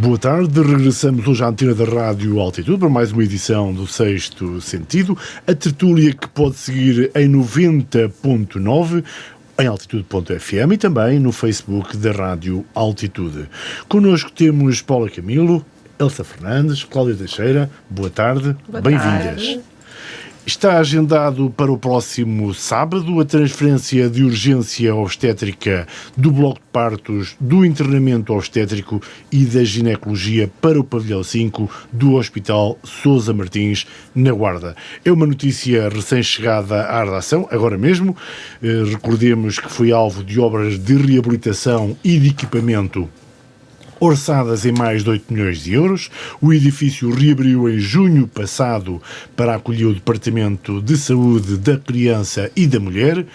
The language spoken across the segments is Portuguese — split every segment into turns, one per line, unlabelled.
Boa tarde, regressamos hoje à antena da Rádio Altitude para mais uma edição do Sexto Sentido, a tertúlia que pode seguir em 90.9, em altitude.fm e também no Facebook da Rádio Altitude. Connosco temos Paula Camilo, Elsa Fernandes, Cláudia Teixeira, boa tarde, bem-vindas. Está agendado para o próximo sábado a transferência de urgência obstétrica do bloco de partos, do internamento obstétrico e da ginecologia para o pavilhão 5 do Hospital Sousa Martins, na Guarda. É uma notícia recém-chegada à redação, agora mesmo. Recordemos que foi alvo de obras de reabilitação e de equipamento orçadas em mais de 8 milhões de euros. O edifício reabriu em junho passado para acolher o Departamento de Saúde da Criança e da Mulher,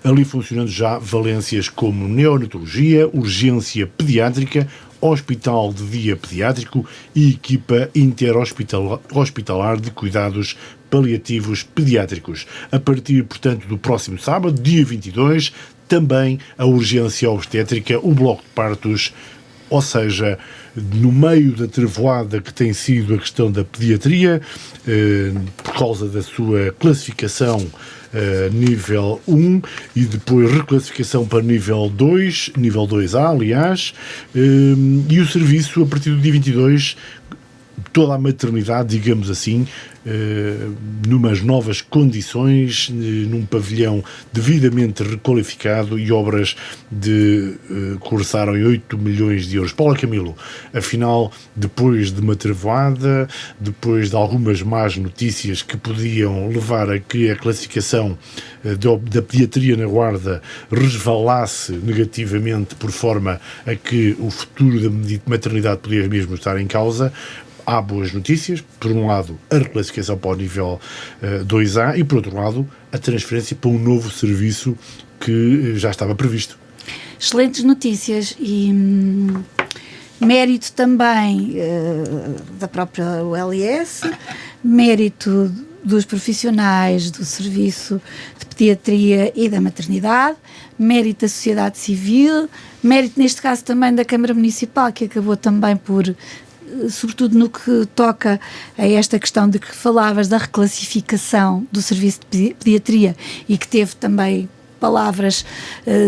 ali funcionando já valências como neonatologia, urgência pediátrica, hospital de dia pediátrico e equipa interhospitalar de cuidados paliativos pediátricos. A partir, portanto, do próximo sábado, dia 22, também a urgência obstétrica, o bloco de partos, ou seja, no meio da trevoada que tem sido a questão da pediatria, por causa da sua classificação nível 1 e depois reclassificação para nível 2, nível 2A, aliás, e o serviço, a partir do dia 22, toda a maternidade, digamos assim, numas novas condições, num pavilhão devidamente requalificado e obras que orçaram em 8 milhões de euros. Paula Camilo, afinal, depois de uma trevoada, depois de algumas más notícias que podiam levar a que a classificação da pediatria na Guarda resvalasse negativamente por forma a que o futuro da maternidade podia mesmo estar em causa, há boas notícias. Por um lado, a reclassificação para o nível 2A e, por outro lado, a transferência para um novo serviço que já estava previsto.
Excelentes notícias e mérito também da própria ULS, mérito dos profissionais do Serviço de Pediatria e da Maternidade, mérito da sociedade civil, mérito neste caso também da Câmara Municipal, que acabou também por, sobretudo no que toca a esta questão de que falavas da reclassificação do serviço de pediatria e que teve também palavras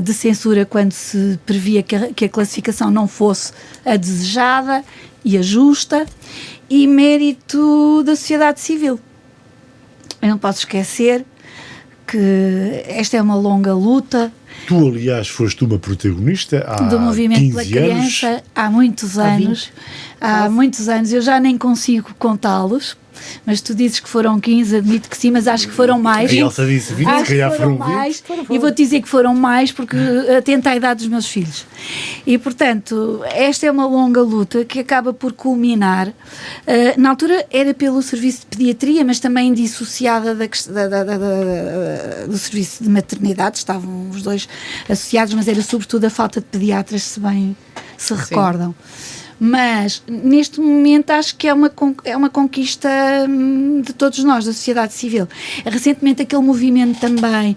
de censura quando se previa que a classificação não fosse a desejada e a justa, e mérito da sociedade civil. Eu não posso esquecer que esta é uma longa luta.
Tu, aliás, foste uma protagonista há
do Movimento
15
pela Criança
anos.
há muitos anos. Há muitos anos, eu já nem consigo contá-los, mas tu dizes que foram 15, admito que sim, mas acho que foram mais.
A Elsa disse 20,
acho
se calhar
que foram
20.
mais, e vou-te dizer que foram mais porque atenta à idade dos meus filhos. E, portanto, esta é uma longa luta que acaba por culminar. Na altura era pelo serviço de pediatria, mas também dissociada do serviço de maternidade, estavam os dois associados, mas era sobretudo a falta de pediatras, se bem se recordam. Mas, neste momento, acho que é uma conquista de todos nós, da sociedade civil. Recentemente, aquele movimento também,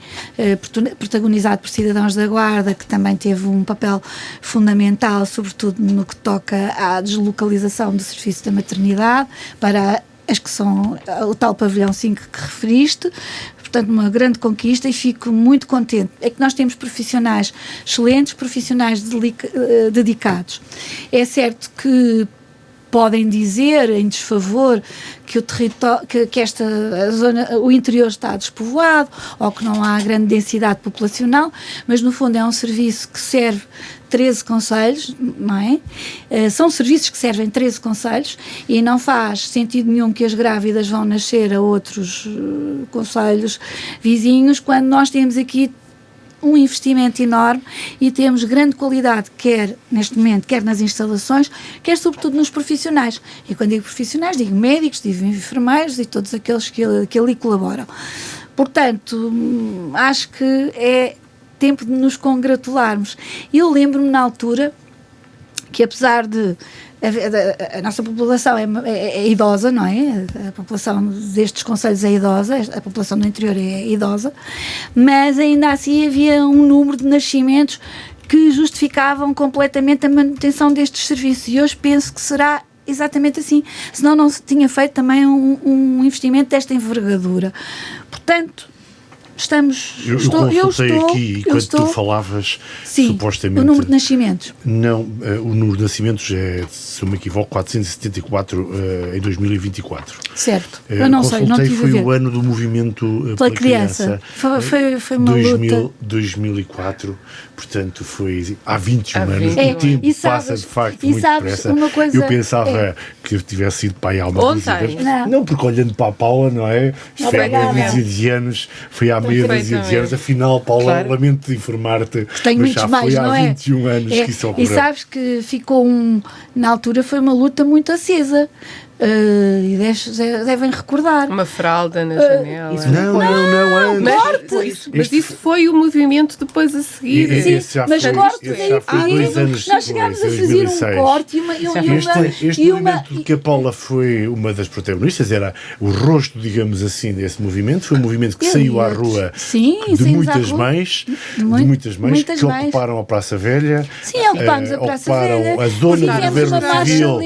protagonizado por cidadãos da Guarda, que também teve um papel fundamental, sobretudo no que toca à deslocalização do serviço da maternidade, para as que são o tal pavilhão 5 que referiste. Portanto, uma grande conquista, e fico muito contente. É que nós temos profissionais excelentes, profissionais dedicados. É certo que podem dizer em desfavor que o território, que esta zona, o interior está despovoado ou que não há grande densidade populacional, mas no fundo é um serviço que serve 13 concelhos, não é? São serviços que servem 13 concelhos e não faz sentido nenhum que as grávidas vão nascer a outros concelhos vizinhos, quando nós temos aqui um investimento enorme e temos grande qualidade, quer neste momento, quer nas instalações, quer sobretudo nos profissionais. E quando digo profissionais, digo médicos, digo enfermeiros e todos aqueles que ali colaboram. Portanto, acho que é tempo de nos congratularmos. Eu lembro-me na altura que, apesar de a nossa população é idosa, não é? A população destes concelhos é idosa, a população do interior é idosa, mas ainda assim havia um número de nascimentos que justificavam completamente a manutenção destes serviços, e hoje penso que será exatamente assim, senão não se tinha feito também um investimento desta envergadura. Portanto,
eu consultei aqui, enquanto tu falavas,
sim,
supostamente...
o número de nascimentos.
Não, o número de nascimentos é, se eu me equivoco, 474 em 2024.
Certo, eu não sei, não tive a ver.
Foi o ano do movimento pela criança.
Foi uma luta.
2004, portanto foi há 21 anos.
É,
o tempo passa de facto muito depressa. Eu pensava que eu tivesse sido pai há uma dúzida. Não, porque olhando para a Paula, não é? Isto foi há meia dúzia de anos, foi há meia dúzia de anos. Afinal, Paula, lamento de informar-te, mas já foi há 21 anos que isso ocorreu.
E sabes que ficou na altura foi uma luta muito acesa. E devem recordar.
Uma fralda na janela.
Não,
mas isso foi o movimento depois a seguir.
Esse já
mas
foi,
corte
esse já foi 2 anos
nós chegámos a fazer 2006. Um corte
Este movimento de que a Paula foi uma das protagonistas, era o rosto, digamos assim, desse movimento. Foi um movimento que saiu à rua de muitas mães, que ocuparam a Praça Velha.
Sim, ocupámos a Praça Velha.
A zona do governo civil.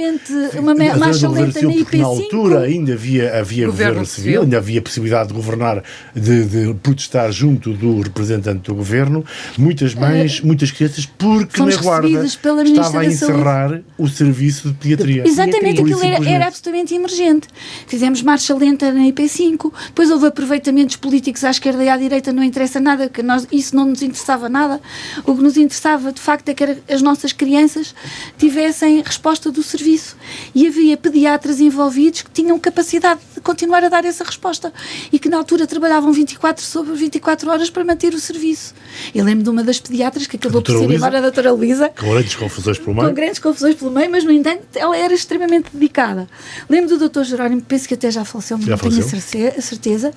Uma marcha lenta.
Porque na altura ainda havia governo civil, ainda havia possibilidade de governar, de protestar junto do representante do governo, muitas mães, muitas crianças, porque na Guarda estava a encerrar o serviço de pediatria.
Exatamente, aquilo era absolutamente emergente. Fizemos marcha lenta na IP5, depois houve aproveitamentos políticos à esquerda e à direita, não interessa nada, que isso não nos interessava nada. O que nos interessava, de facto, é que as nossas crianças tivessem resposta do serviço. E havia pediatras envolvidos que tinham capacidade de continuar a dar essa resposta e que na altura trabalhavam 24 horas para manter o serviço. Eu lembro de uma das pediatras que acabou por ser embora, a doutora Luísa, com grandes confusões pelo meio, mas no entanto ela era extremamente dedicada. Lembro do doutor Jerónimo, penso que até já faleceu, não tenho a certeza,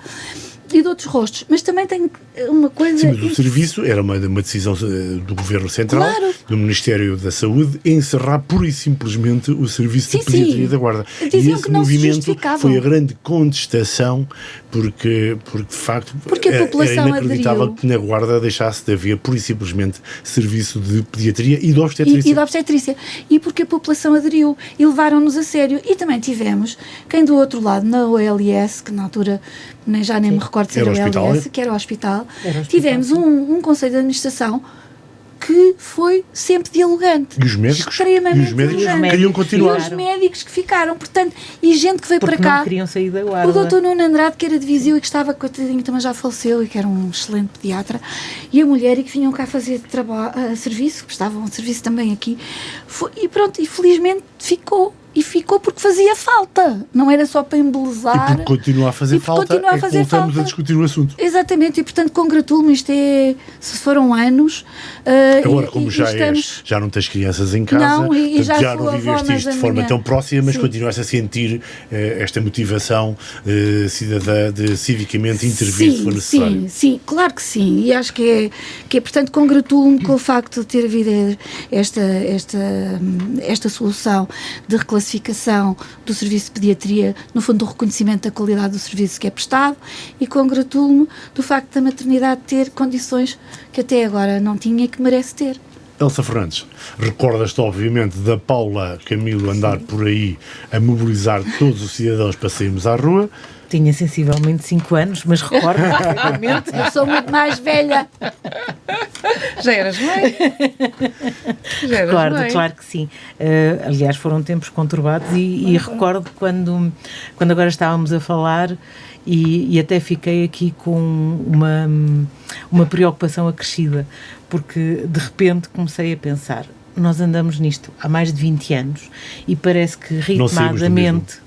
e de outros rostos, mas também tem uma coisa...
Sim, mas o serviço era uma decisão do Governo Central, do Ministério da Saúde, encerrar pura e simplesmente o serviço de pediatria da Guarda.
Diziam
e esse
que não
movimento foi a grande contestação, porque de facto era inacreditável que na Guarda deixasse de haver pura e simplesmente serviço de pediatria e de obstetrícia.
E de obstetrícia. E porque a população aderiu e levaram-nos a sério. E também tivemos quem do outro lado, na OLS, que na altura já nem me recordo se era o OLS, que era o hospital, tivemos um conselho de administração que foi sempre dialogante.
E os médicos queriam continuar.
E os médicos que ficaram, portanto, e gente que veio para cá.
Não queriam sair da Guarda.
O doutor Nuno Andrade, que era de Viseu e que estava, coitadinho, também já faleceu e que era um excelente pediatra, e a mulher, e que vinham cá fazer serviço, que estavam a serviço também aqui, e pronto, e felizmente ficou. E ficou porque fazia falta, não era só para embelezar.
E porque continua a fazer falta, voltamos a discutir o assunto.
Exatamente, e portanto congratulo-me, se foram anos.
Agora, como já não tens crianças em casa, já não viveste isto de forma tão próxima, mas continuas a sentir esta motivação cidadã de civicamente intervir se for necessário.
Sim, claro que sim, e acho que é portanto, congratulo-me com o facto de ter havido esta solução de reclassificação do serviço de pediatria, no fundo do reconhecimento da qualidade do serviço que é prestado, e congratulo-me do facto da maternidade ter condições que até agora não tinha e que merece ter.
Elsa Fernandes, recordas-te obviamente da Paula Camilo andar por aí a mobilizar todos os cidadãos para sairmos à rua.
Tinha sensivelmente 5 anos, mas recordo perfeitamente.
Eu sou muito mais velha.
Já eras mãe?
Claro que sim. Aliás, foram tempos conturbados e recordo quando agora estávamos a falar e até fiquei aqui com uma preocupação acrescida, porque de repente comecei a pensar, nós andamos nisto há mais de 20 anos e parece que ritmadamente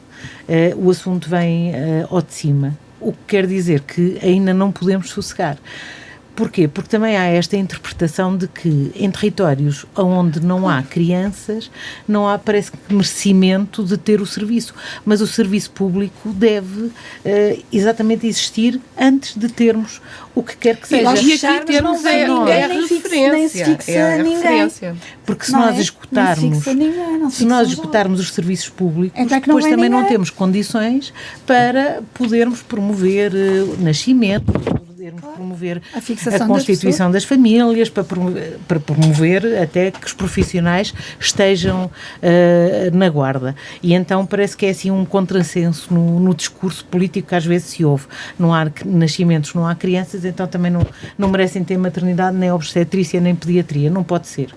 o assunto vem ao de cima, o que quer dizer que ainda não podemos sossegar. Porquê? Porque também há esta interpretação de que em territórios onde não há crianças, não há, parece que, merecimento de ter o serviço, mas o serviço público deve exatamente existir antes de termos o que quer que seja.
E aqui temos a referência.
Porque se nós esgotarmos os serviços públicos, depois também não temos condições para podermos promover nascimento, podermos promover
A fixação
a
das
constituição das famílias, para promover até que os profissionais estejam na guarda. E então parece que é assim um contrassenso no discurso político que às vezes se ouve. Não há nascimentos, não há crianças, então também não merecem ter maternidade, nem obstetrícia, nem pediatria. Não pode ser.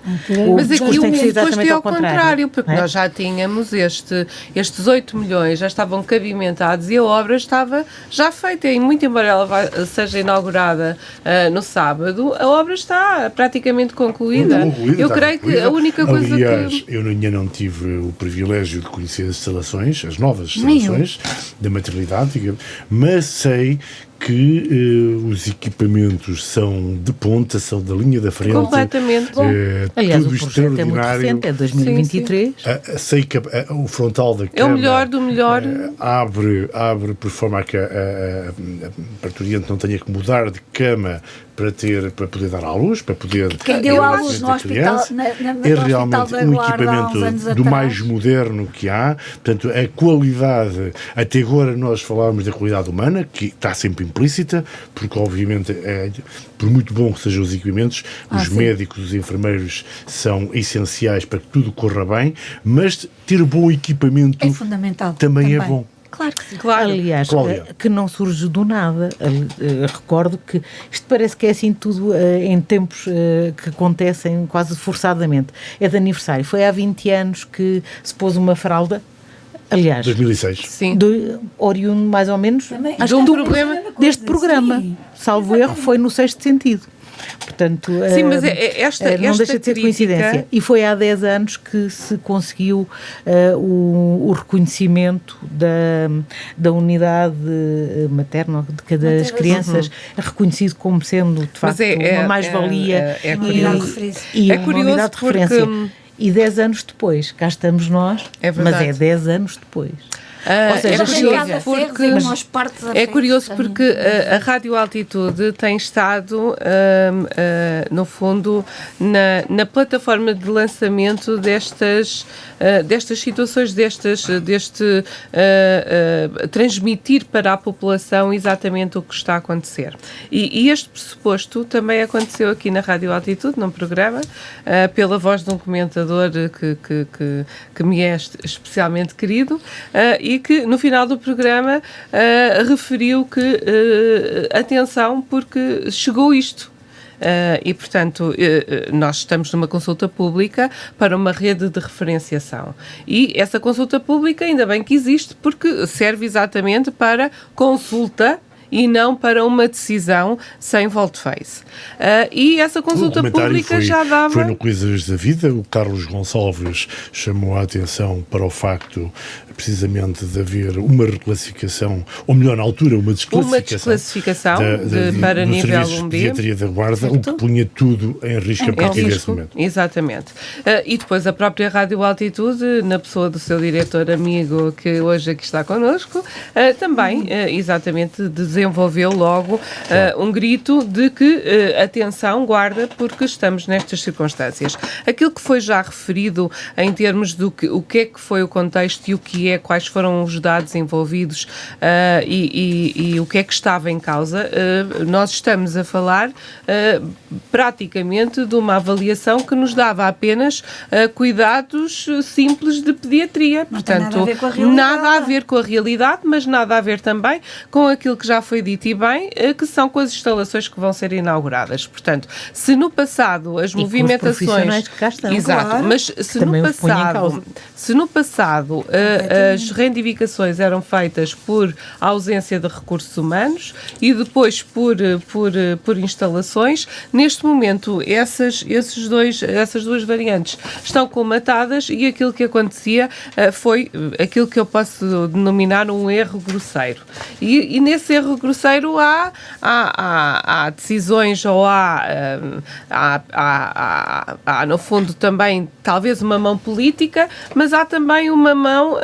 Mas aqui
discurso tem que ser
depois
exatamente
é
ao
ao contrário, porque
não é?
nós já tínhamos estes 8 milhões, já estavam cabimentados e a obra estava já feita. E muito embora ela seja inaugurada no sábado, a obra está praticamente concluída. Eu creio que a única coisa
Aliás, eu ainda não tive o privilégio de conhecer as instalações, as novas instalações da maternidade, mas sei que os equipamentos são de ponta, são da linha da frente.
Completamente.
Aliás,
tudo
o projeto é muito recente, é 2023.
Sei que o frontal da
é
cama
o melhor do melhor.
abre por forma a que a parturiente não tenha que mudar de cama para poder dar à luz, para poder...
Quem deu à luz no hospital,
É realmente um equipamento do mais moderno que há. Portanto, a qualidade, até agora nós falávamos da qualidade humana, que está sempre implícita, porque obviamente, por muito bom que sejam os equipamentos, os médicos, os enfermeiros são essenciais para que tudo corra bem, mas ter bom equipamento
é fundamental.
também é bom.
Claro que sim.
Claro.
Aliás,
Cláudia.
que não surge do nada. Recordo que isto parece que é assim tudo em tempos que acontecem quase forçadamente. É de aniversário. Foi há 20 anos que se pôs uma fralda. Aliás,
2006.
Sim.
oriundo mais ou menos
Também.
De um problema
deste programa.
Sim.
Salvo erro, foi no sexto sentido. Portanto,
Sim, mas esta
não deixa de ser coincidência. E foi há 10 anos que se conseguiu o reconhecimento da unidade materna de cada das crianças, reconhecido como sendo, de facto, uma mais-valia e
É
uma
curioso
unidade de referência. E 10 anos depois, cá estamos nós, mas é 10 anos depois. Ou seja,
é curioso porque a Rádio Altitude tem estado, no fundo, na plataforma de lançamento destas situações, deste transmitir para a população exatamente o que está a acontecer. E este pressuposto também aconteceu aqui na Rádio Altitude, num programa, pela voz de um comentador que me é especialmente querido, e que no final do programa referiu que atenção, porque chegou isto. E, portanto, nós estamos numa consulta pública para uma rede de referenciação. E essa consulta pública, ainda bem que existe, porque serve exatamente para consulta e não para uma decisão sem volte-face. E essa consulta pública já dava...
Foi no Coisas da Vida, o Carlos Gonçalves chamou a atenção para o facto, precisamente, de haver uma reclassificação, ou melhor, na altura, uma desclassificação
para
do
nível
Serviço
1B.
De Pediatria da Guarda, o que punha tudo em risco a partir desse momento.
Exatamente. E depois a própria Rádio Altitude, na pessoa do seu diretor amigo, que hoje aqui está connosco, também, exatamente, desenvolveu logo um grito de que, atenção, guarda, porque estamos nestas circunstâncias. Aquilo que foi já referido em termos do o que é que foi o contexto e o que é, quais foram os dados envolvidos e o que é que estava em causa, nós estamos a falar praticamente de uma avaliação que nos dava apenas cuidados simples de pediatria. Portanto, nada a ver com a realidade, mas nada a ver também com aquilo que já foi dito e bem, que são com as instalações que vão ser inauguradas. Portanto, se no passado as movimentações...
Que cá estão,
exato,
claro.
Mas se no passado as reivindicações eram feitas por ausência de recursos humanos e depois por instalações, neste momento essas duas variantes estão colmatadas e aquilo que acontecia foi aquilo que eu posso denominar um erro grosseiro. E nesse erro grosseiro há decisões ou há no fundo também talvez uma mão política, mas há também uma mão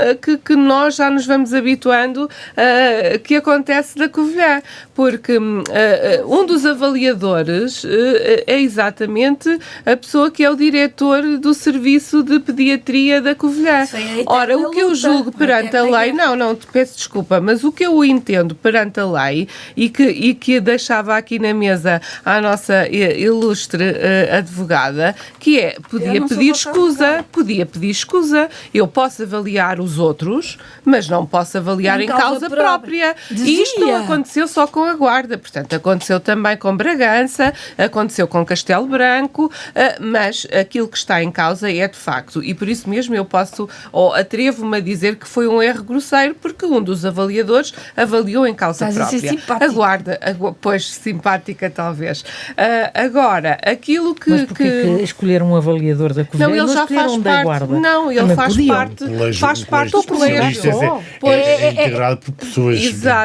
que nós já nos vamos habituando que acontece da Covilhã, porque um dos avaliadores é exatamente a pessoa que é o diretor do Serviço de Pediatria da Covilhã. Ora, o que eu julgo perante a lei, não, te peço desculpa, mas o que eu entendo perante a lei e que deixava aqui na mesa à nossa ilustre advogada, que é, podia pedir escusa. Eu posso avaliar os outros, mas não posso avaliar em causa própria. E isto não aconteceu só com a Guarda, portanto, aconteceu também com Bragança, aconteceu com Castelo Branco, mas aquilo que está em causa é de facto, e por isso mesmo eu atrevo-me a dizer que foi um erro grosseiro, porque um dos avaliadores avaliou em causa própria.
A
Guarda, pois, simpática talvez. Agora, aquilo que...
Mas porquê que escolheram um avaliador da Covilhã?
Não, ele já faz parte. Não, ele faz parte do colégio.
É integrado por pessoas,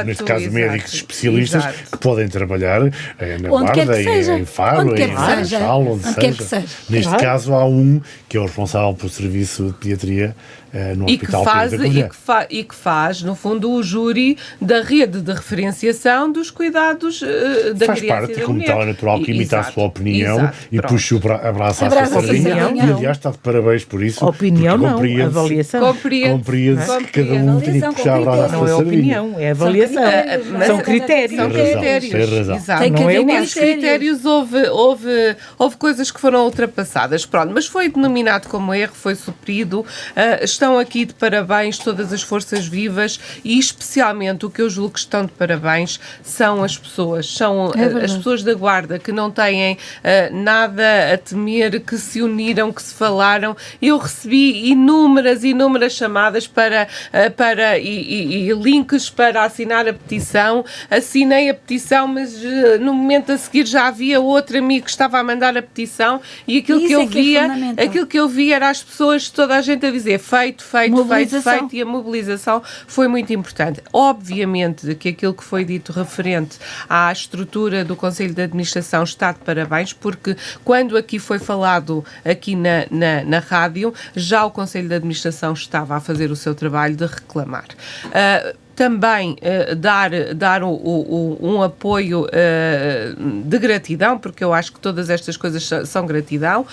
neste caso médicos especialistas, que podem trabalhar na Guarda, em Faro, em Funchal, onde quer que seja. Neste caso há um que é o responsável pelo serviço de pediatria no Hospital Clínico da Covilhã.
E que faz, no fundo, o júri da rede de referenciação dos cuidados da
faz
criança
parte,
e da
como
mulher.
tal, é natural que imita a sua opinião e puxa o abraço à sua sardinha. E, aliás, está de parabéns por isso.
Opinião não, avaliação.
Compreende-se
que cada um tem que puxar a brasa à sua
sardinha. Não é opinião, é avaliação. São critérios.
Tem razão.
Exato.
Tem que haver
Nesses critérios houve coisas que foram ultrapassadas. Pronto, mas foi denominado como erro, foi suprido. Estão aqui de parabéns todas as forças vivas e especialmente o que eu julgo que estão de parabéns são as pessoas. São as pessoas da Guarda que não têm nada a temer, que se uniram, que se falaram. Eu recebi inúmeras chamadas e links para assinar a petição. Assinei a petição, mas no momento a seguir já havia outro amigo que estava a mandar a petição e aquilo que eu via era as pessoas, toda a gente a dizer feito, e a mobilização foi muito importante. Obviamente que aquilo que foi dito referente à estrutura do Conselho de Administração está de parabéns, porque quando aqui foi falado aqui na rádio, já o Conselho de Administração estava a fazer o seu trabalho de reclamar. Também dar um apoio de gratidão, porque eu acho que todas estas coisas são gratidão,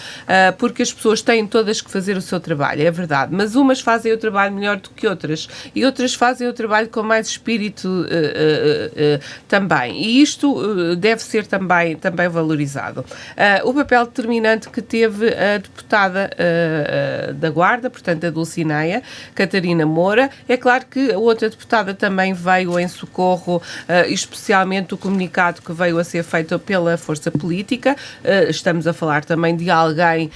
porque as pessoas têm todas que fazer o seu trabalho, é verdade, mas umas fazem o trabalho melhor do que outras e outras fazem o trabalho com mais espírito também, e isto deve ser também valorizado. O papel determinante que teve a deputada da Guarda, portanto a Dulcineia Catarina Moura, é claro que a outra deputada também veio em socorro, especialmente o comunicado que veio a ser feito pela força política. Estamos a falar também de alguém,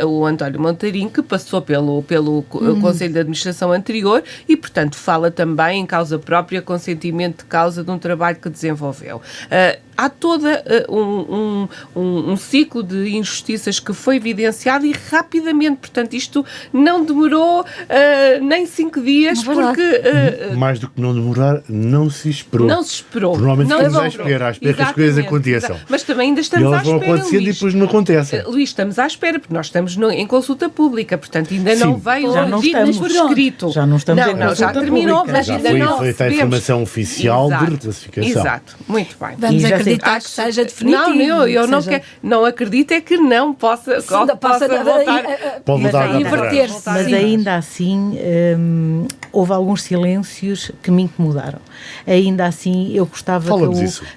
o António Montarinho, que passou pelo Conselho de Administração anterior e, portanto, fala também em causa própria, consentimento de causa de um trabalho que desenvolveu. Há todo um ciclo de injustiças que foi evidenciado e rapidamente, portanto, isto não demorou nem 5 dias, porque...
mais do que não demorar, não se esperou. Normalmente estamos à espera que as coisas aconteçam.
Mas também ainda estamos à espera,
e elas vão acontecendo e depois não acontecem.
Luís, estamos à espera, porque nós estamos em consulta pública, portanto, ainda não veio dito por escrito.
Já não estamos em consulta
já terminou,
pública.
mas
Já
ainda
foi
não
feita a
recebemos.
informação oficial de reclassificação.
Exato, muito bem.
Vamos acreditar que seja definitivo.
Não, eu não acredito é que não possa voltar.
Pode voltar a
inverter-se.
Mas ainda assim, houve alguns silêncios que me incomodaram. Ainda assim, eu gostava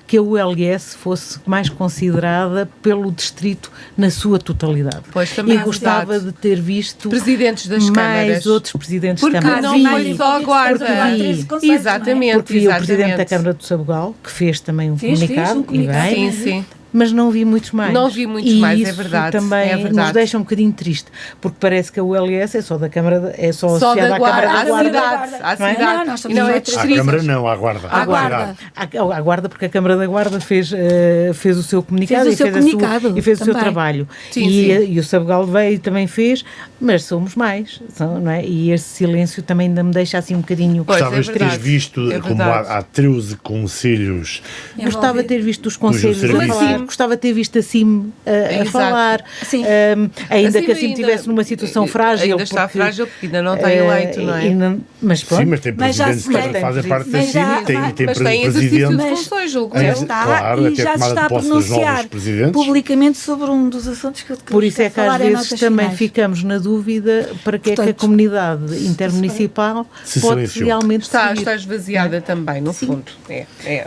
que a ULS fosse mais considerada pelo distrito na sua totalidade.
Pois, também
e gostava de ter visto
presidentes das câmaras,
mais outros presidentes
porque
de câmaras.
Não foi só a Guarda.
Exatamente. Porque vi o presidente da Câmara do Sabugal, que fez também um comunicado. E bem,
sim.
Mas não vi muitos mais.
Não vi muitos mais, é verdade.
Também nos deixa um bocadinho triste, porque parece que a ULS é só da Câmara, é só associada à Câmara da Guarda.
À cidade. Não é distrito.
À Câmara não, à Guarda.
À Guarda, porque a Câmara da Guarda fez o seu comunicado e fez o seu trabalho. E o Sabugal veio e também fez, mas somos mais, não é? E esse silêncio também ainda me deixa assim um bocadinho...
Gostavas de ter visto, como há 13 conselhos...
Gostava de ter visto os conselhos a falar. gostava de ter visto a CIM a
Exato.
falar,
Sim.
ainda
A
que a
CIM
CIM estivesse numa situação frágil.
Ainda está frágil porque ainda não está eleito, não é?
Mas pronto.
Sim, mas tem
Mas já
presidentes
se
que fazem parte da
mas já-
CIM e tem
Mas tem exercício
presidente.
de funções, julgo
Já
eu.
está,
Claro,
e
até
já se
tomada de
está a
posse dos novos
pronunciar
presidentes.
publicamente sobre um dos assuntos que eu
Por isso é que às
falar em
vezes
notas
também
finais.
ficamos na dúvida para que é que a
Portanto,
comunidade intermunicipal
se
pode
silenciou.
realmente
Está
seguir.
esvaziada também, no fundo.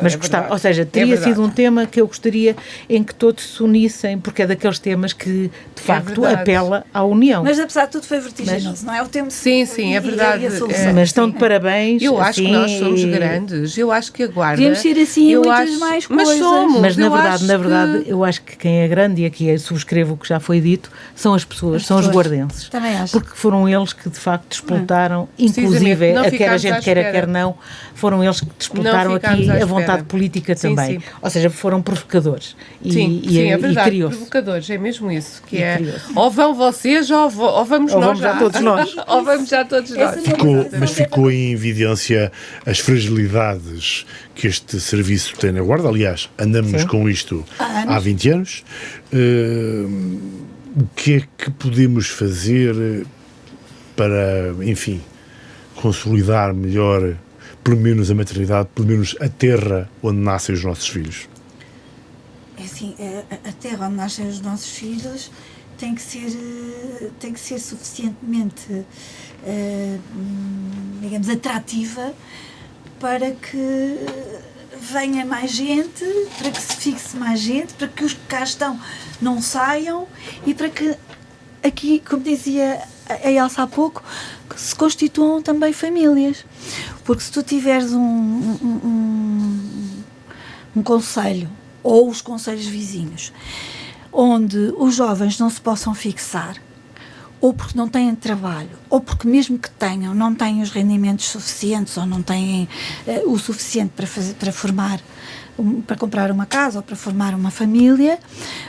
Mas
é
gostava,
verdade.
ou seja, teria
verdade.
sido um tema que eu gostaria em que todos se unissem, porque é daqueles temas que de facto
verdade.
apela à união.
Mas apesar de tudo foi vertiginoso, não é? O tempo
Sim, sim, é verdade.
E a solução.
Mas estão de parabéns.
Eu acho que nós
assim,
somos grandes. Eu acho que a Guarda...
Devíamos ser assim em
eu
muitas
acho,
mais
Mas
coisas.
somos.
Mas
eu acho
na verdade,
que...
eu acho que quem é grande, e aqui subscrevo o que já foi dito, são as pessoas, são os
pessoas.
guardenses.
Também acho.
Porque foram eles que de facto disputaram,
Precisamente,
inclusive,
não
quer a
ficámos à
gente queira,
espera.
quer não, foram eles que disputaram
Não ficámos
aqui
à
a
espera.
vontade política
Sim,
também.
sim.
Ou seja, foram provocadores.
Sim,
E
é verdade,
criou-se.
provocadores, é mesmo isso, que
E
é,
criou-se.
ou vão vocês ou vamos
Ou
nós
vamos já todos nós.
ou vamos já todos nós.
Essa
Mas ficou em evidência as fragilidades que este serviço tem na Guarda. Aliás, andamos
Sim.
com isto há 20 anos. O que é que podemos fazer para, enfim, consolidar melhor, pelo menos a maternidade, pelo menos a terra onde nascem os nossos filhos?
É assim, a terra onde nascem os nossos filhos tem que ser suficientemente, digamos, atrativa para que venha mais gente, para que se fixe mais gente, para que os que cá estão não saiam e para que aqui, como dizia a Elsa há pouco, que se constituam também famílias. Porque se tu tiveres um concelho ou os concelhos vizinhos onde os jovens não se possam fixar, ou porque não têm trabalho, ou porque mesmo que tenham, não têm os rendimentos suficientes ou não têm o suficiente para formar, para comprar uma casa ou para formar uma família,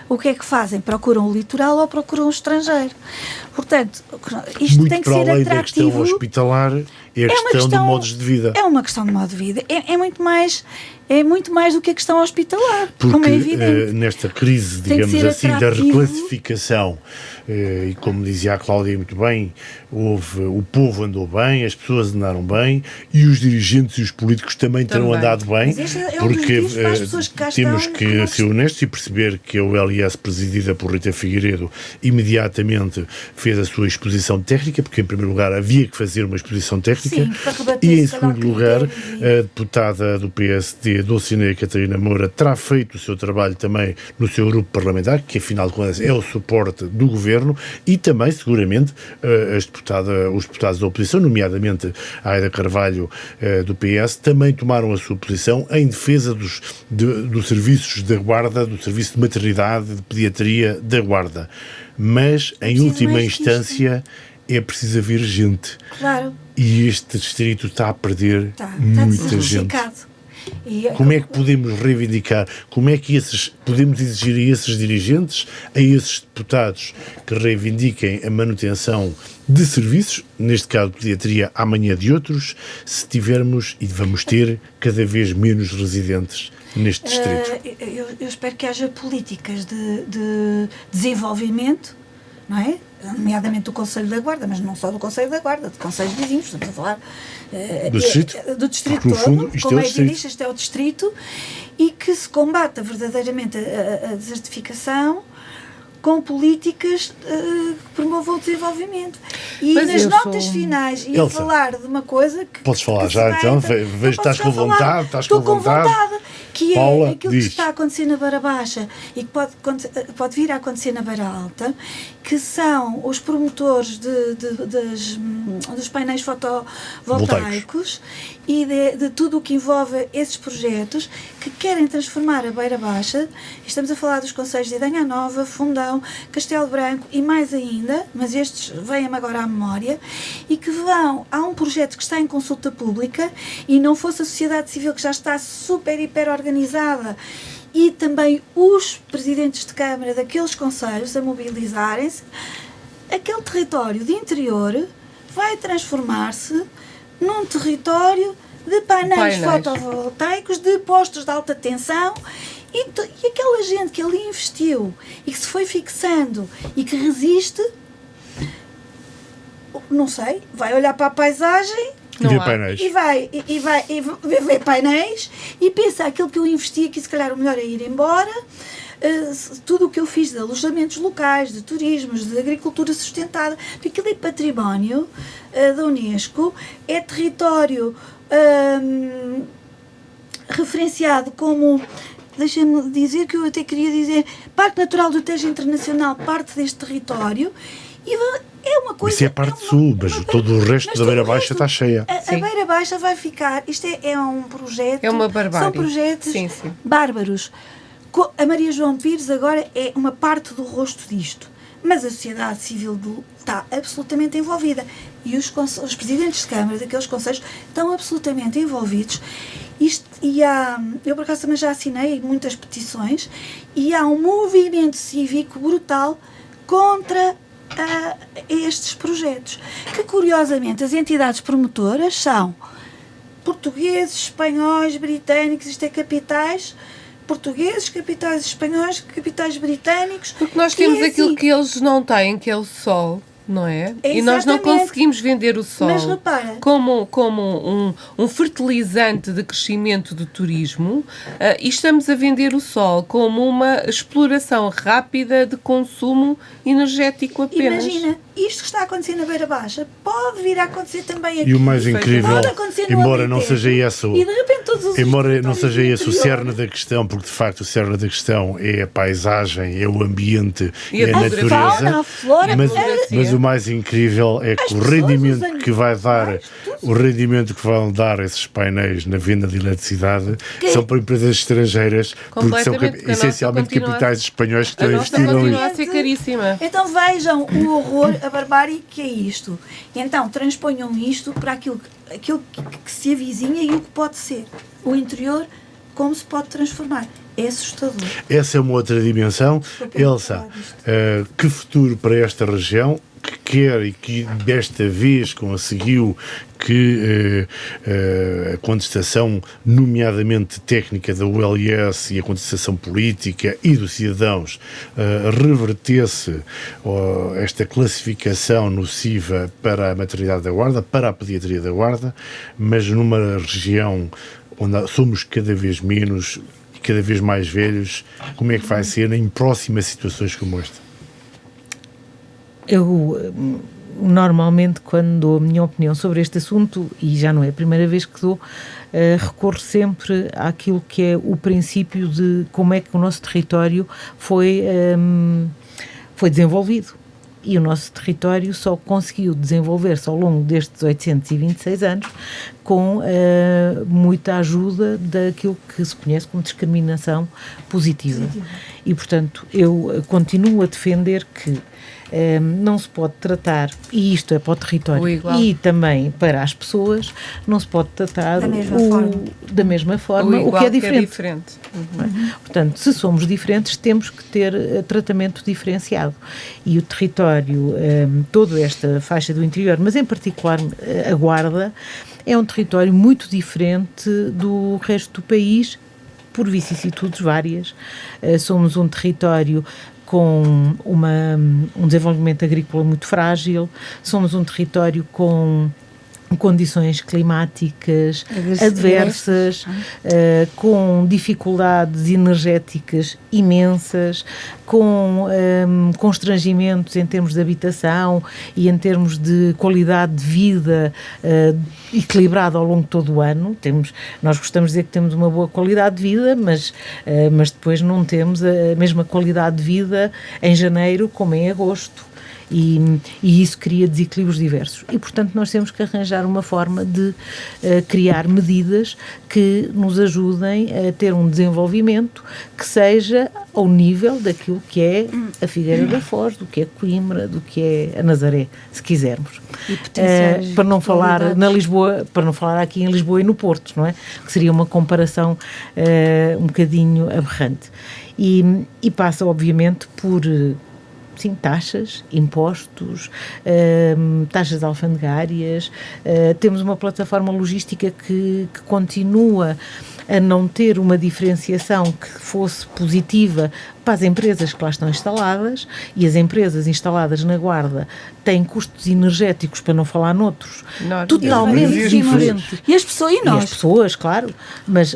o que é que fazem? Procuram o litoral ou procuram o estrangeiro. Portanto, isto
Muito
tem que
para
ser
além da
atrativo.
questão hospitalar, é a questão de modos de vida.
É uma questão de modo de vida. É muito mais do que a questão hospitalar, como é
Porque
evidente.
nesta crise,
Tem que
digamos
ser
assim, da
atrativo.
reclassificação, e como dizia a Cláudia muito bem, o povo andou bem, as pessoas andaram bem e os dirigentes e os políticos também terão
Também.
andado bem,
Mas este é um dos
porque
motivos para as pessoas que cá
temos
estão,
que
não
ser honestos e perceber que a ULS, presidida por Rita Figueiredo, imediatamente fez a sua exposição técnica, porque em primeiro lugar havia que fazer uma exposição técnica,
Sim, para rebater,
e em
se calhar,
segundo lugar
critérios
a deputada do PSD, Dulcinea Catarina Moura, terá feito o seu trabalho também no seu grupo parlamentar, que afinal de contas é o suporte do governo, e também seguramente os deputados da oposição, nomeadamente a Aida Carvalho do PS, também tomaram a sua posição em defesa dos serviços da Guarda, do serviço de maternidade, de pediatria da Guarda. Mas, em
preciso
última
mais que
instância, é preciso haver gente.
Claro,
E este distrito está a perder
está
muita gente.
desertificado. E,
Como é que podemos reivindicar? Como é que podemos exigir a esses dirigentes, a esses deputados, que reivindiquem a manutenção de serviços, neste caso de pediatria, amanhã de outros, se tivermos, e vamos ter, cada vez menos residentes neste distrito?
eu espero que haja políticas de desenvolvimento, não é? Nomeadamente do Conselho da Guarda, mas não só do Conselho da Guarda, de conselhos vizinhos, estamos a falar
Do distrito?
Do distrito
Porque, no
todo,
fundo, isto
como
é o distrito.
disto, este é o distrito, e que se combata verdadeiramente a desertificação com políticas que promovam o desenvolvimento. E
Mas
nas
eu
notas
sou-
finais ia
Elsa,
falar de uma coisa que...
podes falar
que
já,
se vai
então?
entrar-
Vejo que
Não
estás
posso
com
já falar.
vontade, estás
Estou
com vontade.
que
Paula,
é aquilo
diz.
que está a acontecer na Beira Baixa e que pode vir a acontecer na Beira Alta, que são os promotores dos painéis fotovoltaicos e de tudo o que envolve esses projetos que querem transformar a Beira Baixa. Estamos a falar dos concelhos de Idanha Nova, Fundão, Castelo Branco e mais ainda, mas estes vêm-me agora à memória, e que há um projeto que está em consulta pública, e não fosse a sociedade civil, que já está super, hiper organizada, e também os presidentes de Câmara daqueles concelhos a mobilizarem-se, aquele território de interior vai transformar-se num território de painéis fotovoltaicos, de postos de alta tensão E aquela gente que ali investiu e que se foi fixando e que resiste, não sei, vai olhar para a paisagem e vai ver painéis e pensa aquilo que eu investi aqui, se calhar o melhor é ir embora. Tudo o que eu fiz de alojamentos locais, de turismos, de agricultura sustentada, porque aquilo é património da Unesco, é território referenciado como, deixem-me dizer que eu até queria dizer, Parque Natural do Tejo Internacional, parte deste território, e é uma coisa...
Isso é a parte sul, mas todo o resto da Beira Baixa está cheia.
A Beira Baixa vai ficar, isto é um projeto...
É uma barbárie.
São projetos bárbaros. A Maria João Pires agora é uma parte do rosto disto, mas a sociedade civil está absolutamente envolvida e os presidentes de Câmara daqueles conselhos estão absolutamente envolvidos. Eu por acaso também já assinei muitas petições e há um movimento cívico brutal contra estes projetos, que curiosamente as entidades promotoras são portugueses, espanhóis, britânicos, isto é capitais portugueses, capitais espanhóis, capitais britânicos.
Porque nós temos aquilo que eles não têm, que é o sol, não é? E nós não conseguimos vender o sol como um fertilizante de crescimento do turismo, e estamos a vender o sol como uma exploração rápida de consumo energético apenas.
Imagina, isto que está a acontecer na Beira Baixa pode vir a acontecer também aqui.
E o mais incrível, embora não seja esse o cerne da questão, porque de facto o cerne da questão é a paisagem, é o ambiente, é a natureza,
fauna, a flora,
mas o mais incrível é que o rendimento que vai dar, vão dar esses painéis na venda de eletricidade são para empresas estrangeiras, porque são essencialmente capitais espanhóis que estão a investir ali.
Continua a ser caríssima.
Então vejam o horror, a barbárie que é isto. Então transponham isto para aquilo que se avizinha e o que pode ser. O interior, como se pode transformar. É assustador.
Essa é uma outra dimensão. Elsa, que futuro para esta região que quer e que desta vez conseguiu que a contestação, nomeadamente técnica da ULS e a contestação política e dos cidadãos revertesse esta classificação nociva para a maternidade da Guarda, para a pediatria da Guarda, mas numa região onde somos cada vez menos e cada vez mais velhos. Como é que vai ser em próximas situações como esta?
Eu, normalmente, quando dou a minha opinião sobre este assunto, e já não é a primeira vez que dou, recorro sempre àquilo que é o princípio de como é que o nosso território foi desenvolvido. E o nosso território só conseguiu desenvolver-se ao longo destes 826 anos com muita ajuda daquilo que se conhece como discriminação positiva. E, portanto, eu continuo a defender que não se pode tratar, e isto é para o território e também para as pessoas, não se pode tratar da mesma forma o que é diferente. Uhum. Portanto, se somos diferentes, temos que ter tratamento diferenciado. E o território, toda esta faixa do interior, mas em particular a Guarda, é um território muito diferente do resto do país, por vicissitudes várias. Somos um território com um desenvolvimento agrícola muito frágil, somos um território com condições climáticas adversas, com dificuldades energéticas imensas, com constrangimentos em termos de habitação e em termos de qualidade de vida equilibrada ao longo de todo o ano. Nós gostamos de dizer que temos uma boa qualidade de vida, mas depois não temos a mesma qualidade de vida em janeiro como em agosto. E isso cria desequilíbrios diversos. E, portanto, nós temos que arranjar uma forma de criar medidas que nos ajudem a ter um desenvolvimento que seja ao nível daquilo que é a Figueira da Foz, do que é Coimbra, do que é a Nazaré, se quisermos. Para não falar para não falar aqui em Lisboa e no Porto, não é? Que seria uma comparação um bocadinho aberrante. E passa, obviamente, por sim, taxas, impostos, taxas alfandegárias, temos uma plataforma logística que continua a não ter uma diferenciação que fosse positiva para as empresas que lá estão instaladas, e as empresas instaladas na Guarda têm custos energéticos, para não falar noutros, totalmente diferentes.
E as pessoas, e nós?
E as pessoas, claro, mas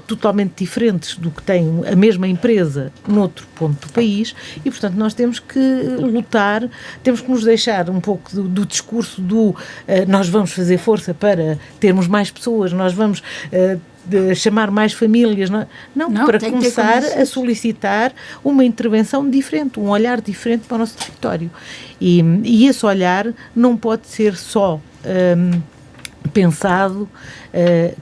totalmente diferentes do que tem a mesma empresa noutro ponto do país, e portanto nós temos que lutar, temos que nos deixar um pouco do discurso do nós vamos fazer força para termos mais pessoas, nós vamos de chamar mais famílias, não, para começar a solicitar uma intervenção diferente, um olhar diferente para o nosso território. E esse olhar não pode ser só pensado,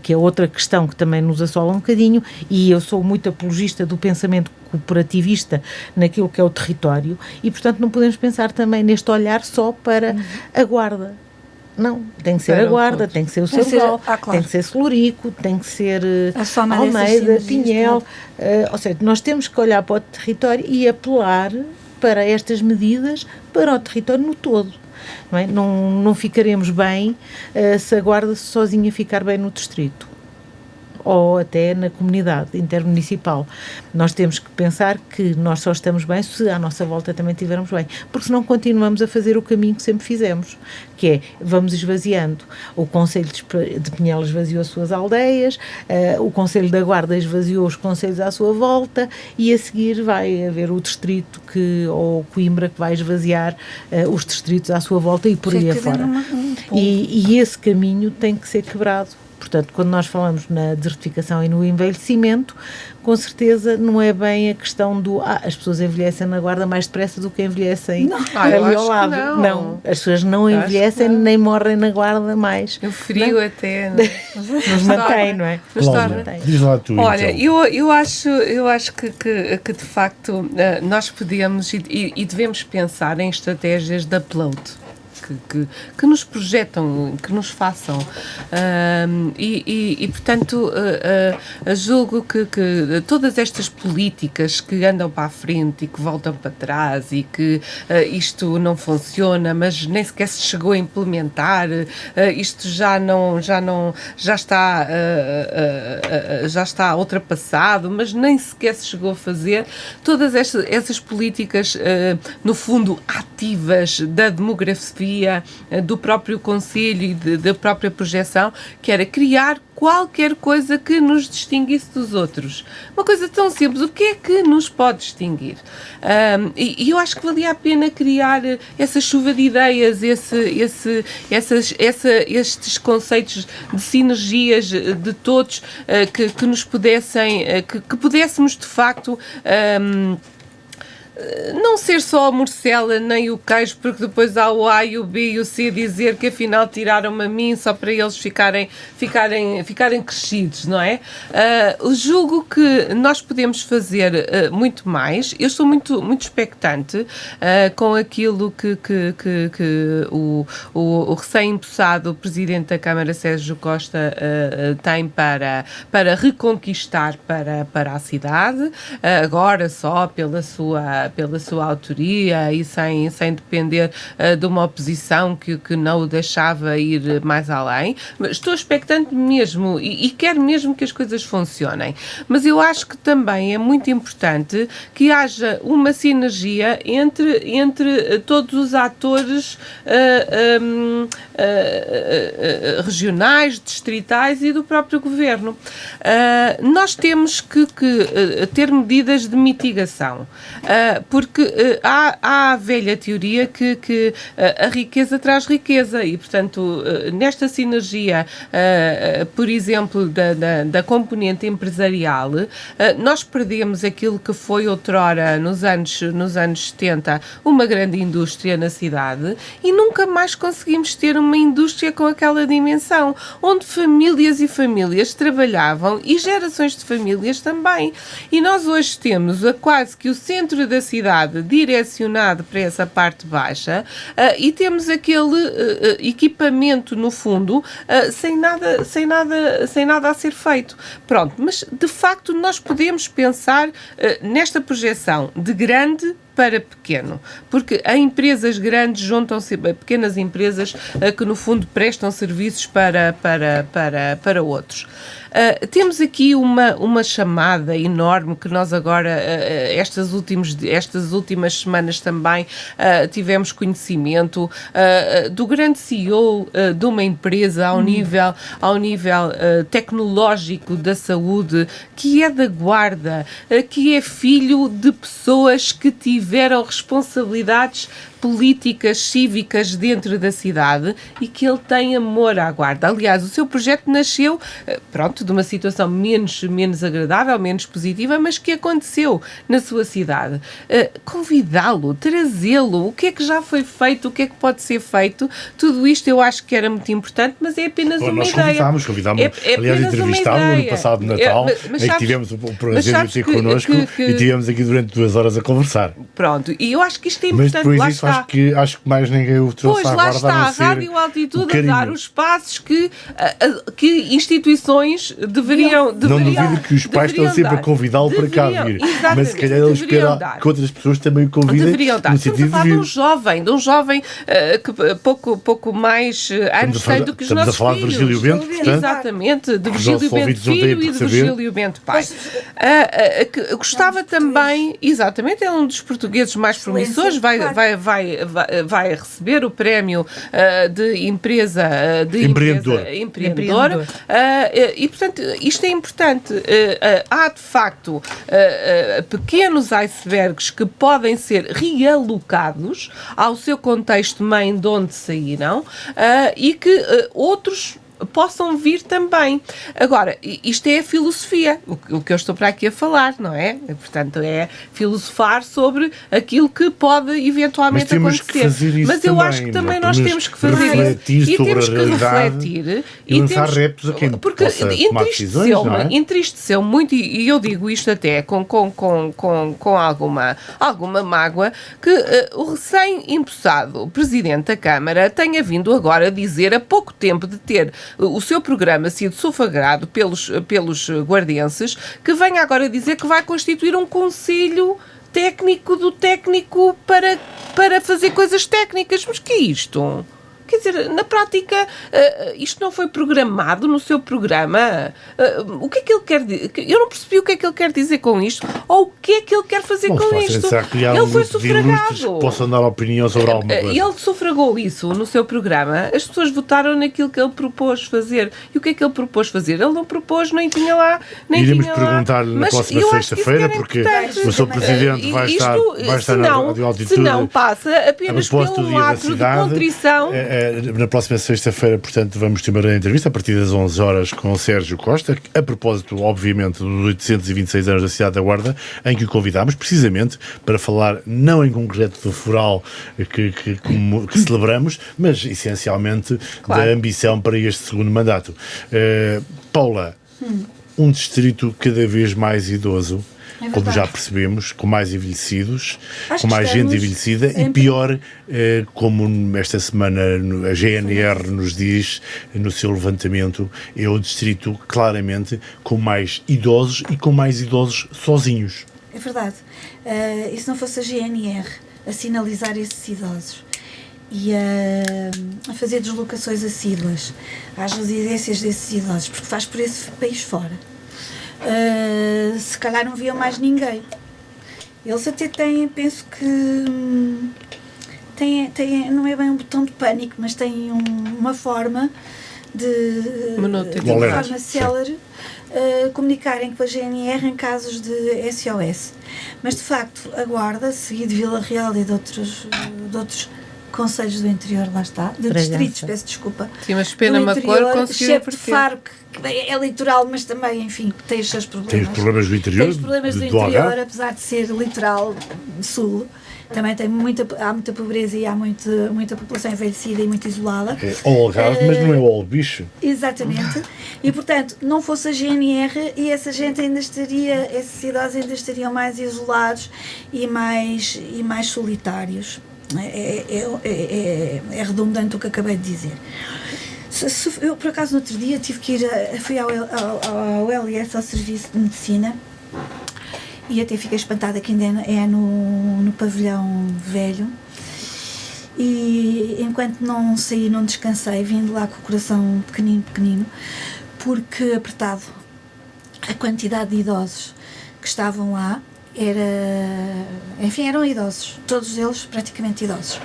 que é outra questão que também nos assola um bocadinho, e eu sou muito apologista do pensamento cooperativista naquilo que é o território, e portanto não podemos pensar também neste olhar só para a Guarda. Não, tem que ser a Guarda, tem que ser o Sergal,
claro.
tem que ser Celurico, tem que ser Almeida, Pinhel, ou seja, nós temos que olhar para o território e apelar para estas medidas para o território no todo. Não é? Não ficaremos bem se a Guarda sozinha ficar bem no distrito ou até na comunidade intermunicipal. Nós temos que pensar que nós só estamos bem se à nossa volta também estivermos bem, porque senão continuamos a fazer o caminho que sempre fizemos, que é, vamos esvaziando. O Conselho de Pinhel esvaziou as suas aldeias, o Conselho da Guarda esvaziou os concelhos à sua volta, e a seguir vai haver o distrito ou Coimbra que vai esvaziar os distritos à sua volta e por aí afora. E esse caminho tem que ser quebrado. Portanto, quando nós falamos na desertificação e no envelhecimento, com certeza não é bem a questão do as pessoas envelhecem na Guarda mais depressa do que envelhecem ali ao lado. Não, as pessoas não envelhecem nem morrem na Guarda mais.
O frio até
nos mantém, não é?
Diz lá tu.
Olha,
então.
eu acho que de facto nós podemos e devemos pensar em estratégias de upload. Que nos projetam, que nos façam. Portanto, julgo que todas estas políticas que andam para a frente e que voltam para trás e que isto não funciona, mas nem sequer se chegou a implementar, isto já está ultrapassado, mas nem sequer se chegou a fazer. Todas essas políticas, no fundo, ativas da demografia, do próprio Conselho e da própria projeção, que era criar qualquer coisa que nos distinguisse dos outros. Uma coisa tão simples, o que é que nos pode distinguir? E eu acho que valia a pena criar essa chuva de ideias, estes conceitos de sinergias de todos, que nos pudessem, que pudéssemos de facto não ser só a morcela nem o queijo, porque depois há o A e o B e o C dizer que afinal tiraram-me a mim só para eles ficarem crescidos, não é? Julgo que nós podemos fazer muito mais. Eu estou muito muito com aquilo que o recém-empossado Presidente da Câmara, Sérgio Costa, tem para reconquistar para a cidade, agora só pela sua autoria e sem depender de uma oposição que não o deixava ir mais além. Mas estou expectante mesmo e quero mesmo que as coisas funcionem. Mas eu acho que também é muito importante que haja uma sinergia entre todos os atores regionais, distritais e do próprio governo. Nós temos que ter medidas de mitigação. Porque há a velha teoria que a riqueza traz riqueza e, portanto, nesta sinergia, por exemplo, da componente empresarial, nós perdemos aquilo que foi outrora, nos anos 70, uma grande indústria na cidade e nunca mais conseguimos ter uma indústria com aquela dimensão, onde famílias e famílias trabalhavam e gerações de famílias também. E nós hoje temos quase que o centro da cidade direcionado para essa parte baixa e temos aquele equipamento no fundo sem nada a ser feito. Pronto, mas de facto nós podemos pensar nesta projeção de grande para pequeno, porque há empresas grandes juntam-se a pequenas empresas que no fundo prestam serviços para outros. Temos aqui uma chamada enorme que nós agora, estas últimas semanas também tivemos conhecimento do grande CEO de uma empresa ao nível tecnológico da saúde, que é da Guarda, que é filho de pessoas que tiveram responsabilidades políticas, cívicas dentro da cidade e que ele tem amor à Guarda. Aliás, o seu projeto nasceu, de uma situação menos agradável, menos positiva, mas que aconteceu na sua cidade. Convidá-lo, trazê-lo, o que é que já foi feito, o que é que pode ser feito, tudo isto eu acho que era muito importante, mas é apenas uma ideia.
Nós convidámos, aliás, entrevistámos no passado de Natal, em que tivemos o prazer de ter connosco e tivemos aqui durante 2 horas a conversar.
Pronto, e eu acho que isto é importante. Mas depois
acho que mais ninguém o trouxe à Guarda.
Pois lá está, a Rádio Altitude a dar os passos que instituições deveriam
não duvido que os pais estão sempre a convidá-lo para cá vir, mas se calhar ele espera que outras pessoas também o convidem.
No sentido de falar de um jovem que pouco mais anos tem do que os nossos filhos. Estamos a falar de Virgílio Bento, portanto. Exatamente, de Virgílio Bento Filho e de Virgílio Bento Pai. Gostava também, exatamente, é um dos portugueses mais promissores, vai receber o prémio de empresa empreendedor. E, portanto, isto é importante. Há, de facto, pequenos icebergs que podem ser realocados ao seu contexto mãe de onde saíram e que outros possam vir também. Agora, isto é a filosofia, o que eu estou para aqui a falar, não é? Portanto, é filosofar sobre aquilo que pode eventualmente acontecer. Mas eu acho que também nós temos que fazer isso. E temos que refletir.
E lançar reptos a quem possa tomar decisões, não é?
Entristeceu muito, e eu digo isto até com alguma mágoa, que o recém-empossado Presidente da Câmara tenha vindo agora dizer, há pouco tempo de ter o seu programa sido sufragado pelos guardenses, que venha agora dizer que vai constituir um conselho técnico do técnico para fazer coisas técnicas. Mas que é isto? Quer dizer, na prática, isto não foi programado no seu programa. O que é que ele quer dizer? Eu não percebi o que é que ele quer dizer com isto, ou o que é que ele quer fazer com isto.
Ele foi sufragado. Que possam dar opinião sobre alguma coisa.
Ele sufragou isso no seu programa, as pessoas votaram naquilo que ele propôs fazer. E o que é que ele propôs fazer? Ele não propôs, nem tinha lá.
Iremos perguntar-lhe na próxima sexta-feira, porque o seu Presidente vai estar na Rádio Altitude.
Se não passa apenas pelo ato de contrição.
Na próxima sexta-feira, portanto, vamos ter uma entrevista a partir das 11 horas com o Sérgio Costa, a propósito, obviamente, dos 826 anos da cidade da Guarda, em que o convidámos precisamente para falar, não em concreto do fural que celebramos, mas essencialmente da ambição para este segundo mandato. Paula, um distrito cada vez mais idoso, como já percebemos, com mais envelhecidos, com mais gente envelhecida e pior, como esta semana a GNR nos diz no seu levantamento, é o distrito claramente com mais idosos e com mais idosos sozinhos.
É verdade. E se não fosse a GNR a sinalizar esses idosos e a fazer deslocações assíduas às residências desses idosos, porque faz por esse país fora, se calhar não viam mais ninguém. Eles até têm, penso que não é bem um botão de pânico, mas têm uma forma de forma célere comunicarem com a GNR em casos de SOS. Mas de facto a Guarda, seguido de Vila Real e de outros concelhos do interior, lá está, de distritos, peço desculpa.
Sim, mas Penamacor conseguiu
exceto Faro, que é litoral, mas também, enfim, tem os seus problemas.
Tem os problemas do interior?
Tem os problemas do interior, apesar de ser litoral sul. Também há muita pobreza e há muita população envelhecida e muito isolada.
É o Algarve, mas não é o Albicho.
Exatamente. E, portanto, não fosse a GNR e essa gente esses idosos ainda estariam mais isolados e mais solitários. É redundante o que acabei de dizer. Eu, por acaso, no outro dia fui ao LS, ao Serviço de Medicina, e até fiquei espantada que ainda é no pavilhão velho. E enquanto não saí, não descansei, vim de lá com o coração pequenino, porque apertado, a quantidade de idosos que estavam lá eram idosos, todos eles praticamente idosos.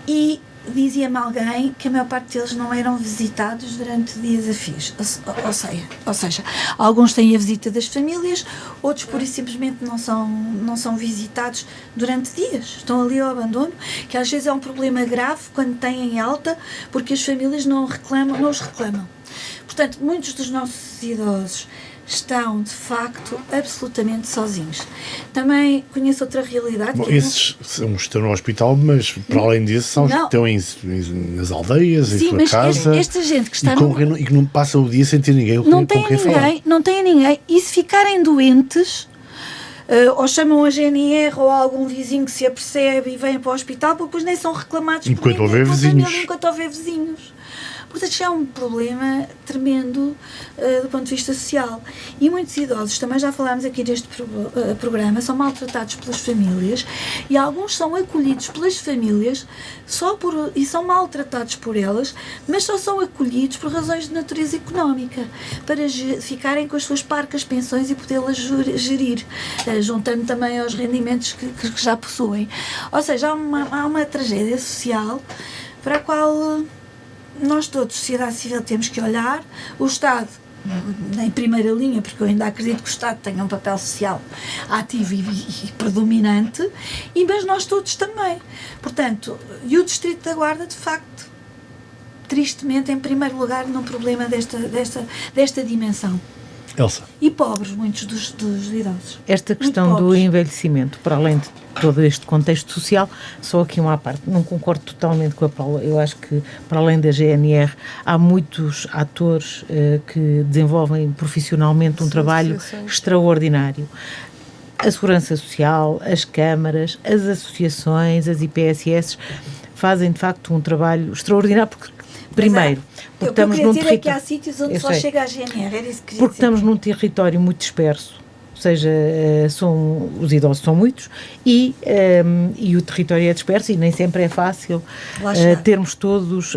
E dizia-me alguém que a maior parte deles não eram visitados durante dias a fios, ou seja, alguns têm a visita das famílias, outros pura e simplesmente não são visitados durante dias, estão ali ao abandono, que às vezes é um problema grave quando têm alta, porque as famílias não os reclamam. Portanto, muitos dos nossos idosos estão, de facto, absolutamente sozinhos. Também conheço outra realidade.
Bom, esses estão no hospital, mas para além disso, são os que estão nas aldeias, em sua casa.
Esta gente que está
e que não passam o dia sem ter ninguém com quem falar.
Não tem ninguém. E se ficarem doentes, ou chamam a GNR ou algum vizinho que se apercebe e vêm para o hospital, porque depois nem são reclamados
enquanto houver
vizinhos. Portanto, já é um problema tremendo do ponto de vista social. E muitos idosos, também já falámos aqui deste programa, são maltratados pelas famílias e alguns são acolhidos pelas famílias e são maltratados por elas, mas só são acolhidos por razões de natureza económica, para ficarem com as suas parcas pensões e podê-las gerir, juntando também aos rendimentos que já possuem. Ou seja, há uma tragédia social para a qual nós todos, sociedade civil, temos que olhar. O Estado em primeira linha, porque eu ainda acredito que o Estado tenha um papel social ativo e predominante, mas nós todos também. Portanto, e o Distrito da Guarda, de facto, tristemente, em primeiro lugar, num problema desta dimensão.
Elsa.
E pobres, muitos dos idosos.
Esta questão do envelhecimento, para além de todo este contexto social, só aqui uma à parte, não concordo totalmente com a Paula. Eu acho que, para além da GNR, há muitos atores que desenvolvem profissionalmente um trabalho extraordinário. A Segurança Social, as câmaras, as associações, as IPSS fazem, de facto, um trabalho extraordinário, porque, primeiro, porque estamos num território...
é que há sítios onde só chega a GNR, era isso que
porque estamos num território muito disperso, ou seja, os idosos são muitos e o território é disperso e nem sempre é fácil termos todos,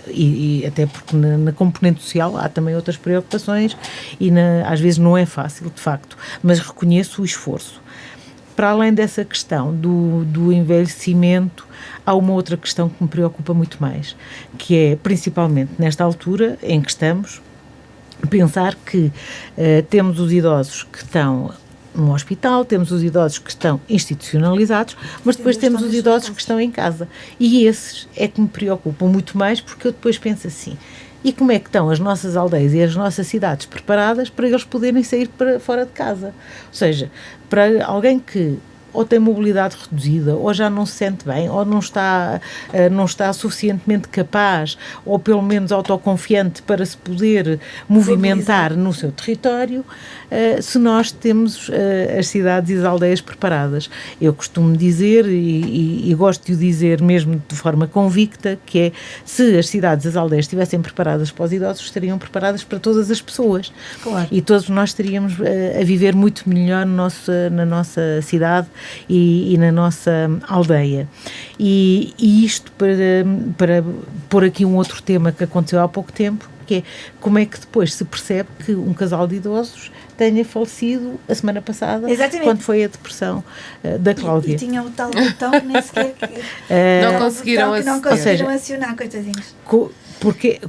e até porque na componente social há também outras preocupações e às vezes não é fácil, de facto, mas reconheço o esforço. Para além dessa questão do envelhecimento, há uma outra questão que me preocupa muito mais, que é, principalmente nesta altura em que estamos, pensar que temos os idosos que estão no hospital, temos os idosos que estão institucionalizados, mas depois temos os idosos que estão em casa. E esses é que me preocupam muito mais, porque eu depois penso assim, e como é que estão as nossas aldeias e as nossas cidades preparadas para eles poderem sair para fora de casa? Ou seja, para alguém que ou tem mobilidade reduzida, ou já não se sente bem, ou não está suficientemente capaz, ou pelo menos autoconfiante para se poder movimentar no seu território, se nós temos as cidades e as aldeias preparadas. Eu costumo dizer, e gosto de o dizer mesmo de forma convicta, que é, se as cidades e as aldeias estivessem preparadas para os idosos, estariam preparadas para todas as pessoas.
Claro.
E todos nós estaríamos a viver muito melhor na nossa cidade e na nossa aldeia. E isto para pôr aqui um outro tema que aconteceu há pouco tempo, que é como é que depois se percebe que um casal de idosos tenha falecido a semana passada, exatamente, quando foi a depressão da Cláudia.
E tinham o tal botão que nem sequer...
não conseguiram
acionar, coitadinhos.
Porque,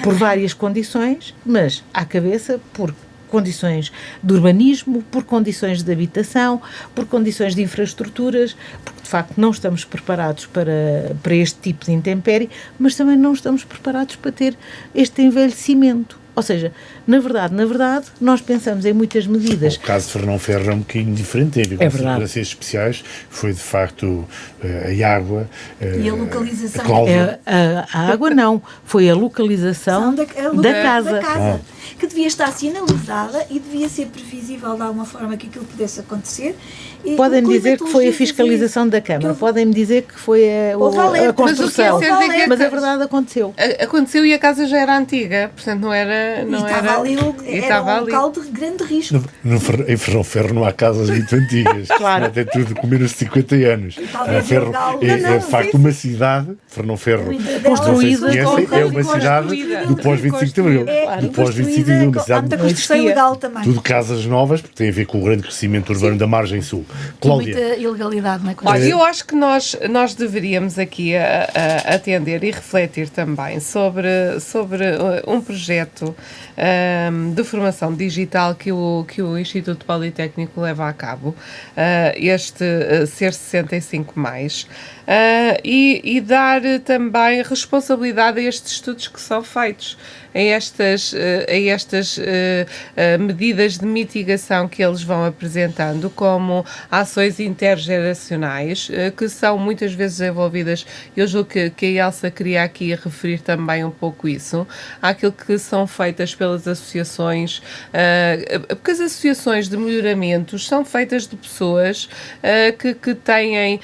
por várias condições, mas à cabeça, por condições de urbanismo, por condições de habitação, por condições de infraestruturas, porque de facto não estamos preparados para este tipo de intempérie, mas também não estamos preparados para ter este envelhecimento. Ou seja, na verdade, nós pensamos em muitas medidas.
O caso de Fernão Ferro é um bocadinho diferente,
é verdade.
Circunstâncias especiais, foi de facto a água.
E a localização.
A água não, foi a localização da casa.
Que que devia estar sinalizada e devia ser previsível de alguma forma que aquilo pudesse acontecer.
Podem-me dizer que foi a fiscalização da Câmara, podem-me dizer que foi a construção, mas a verdade aconteceu.
Aconteceu e a casa já era antiga, portanto não era...
Estava ali um local de grande risco.
Em Ferro não há casas muito antigas.
Claro.
Tem tudo com menos de 50 anos. Ferro é de facto uma cidade, Ferro,
construída,
é uma cidade do pós-25 de Abril. Do pós-25 de Abril, uma cidade
de construção ilegal também.
Tudo casas novas, porque tem a ver com o grande crescimento urbano da margem sul. Cláudia.
Muita ilegalidade, não é?
Olha, eu acho que nós deveríamos aqui atender e refletir também sobre um projeto de formação digital que o Instituto Politécnico leva a cabo, este Ser 65+, e dar também responsabilidade a estes estudos que são feitos, a estas medidas de mitigação que eles vão apresentando como ações intergeracionais, que são muitas vezes desenvolvidas. Eu julgo que a Elsa queria aqui referir também um pouco isso, àquilo que são feitas pelas associações, porque as associações de melhoramentos são feitas de pessoas que têm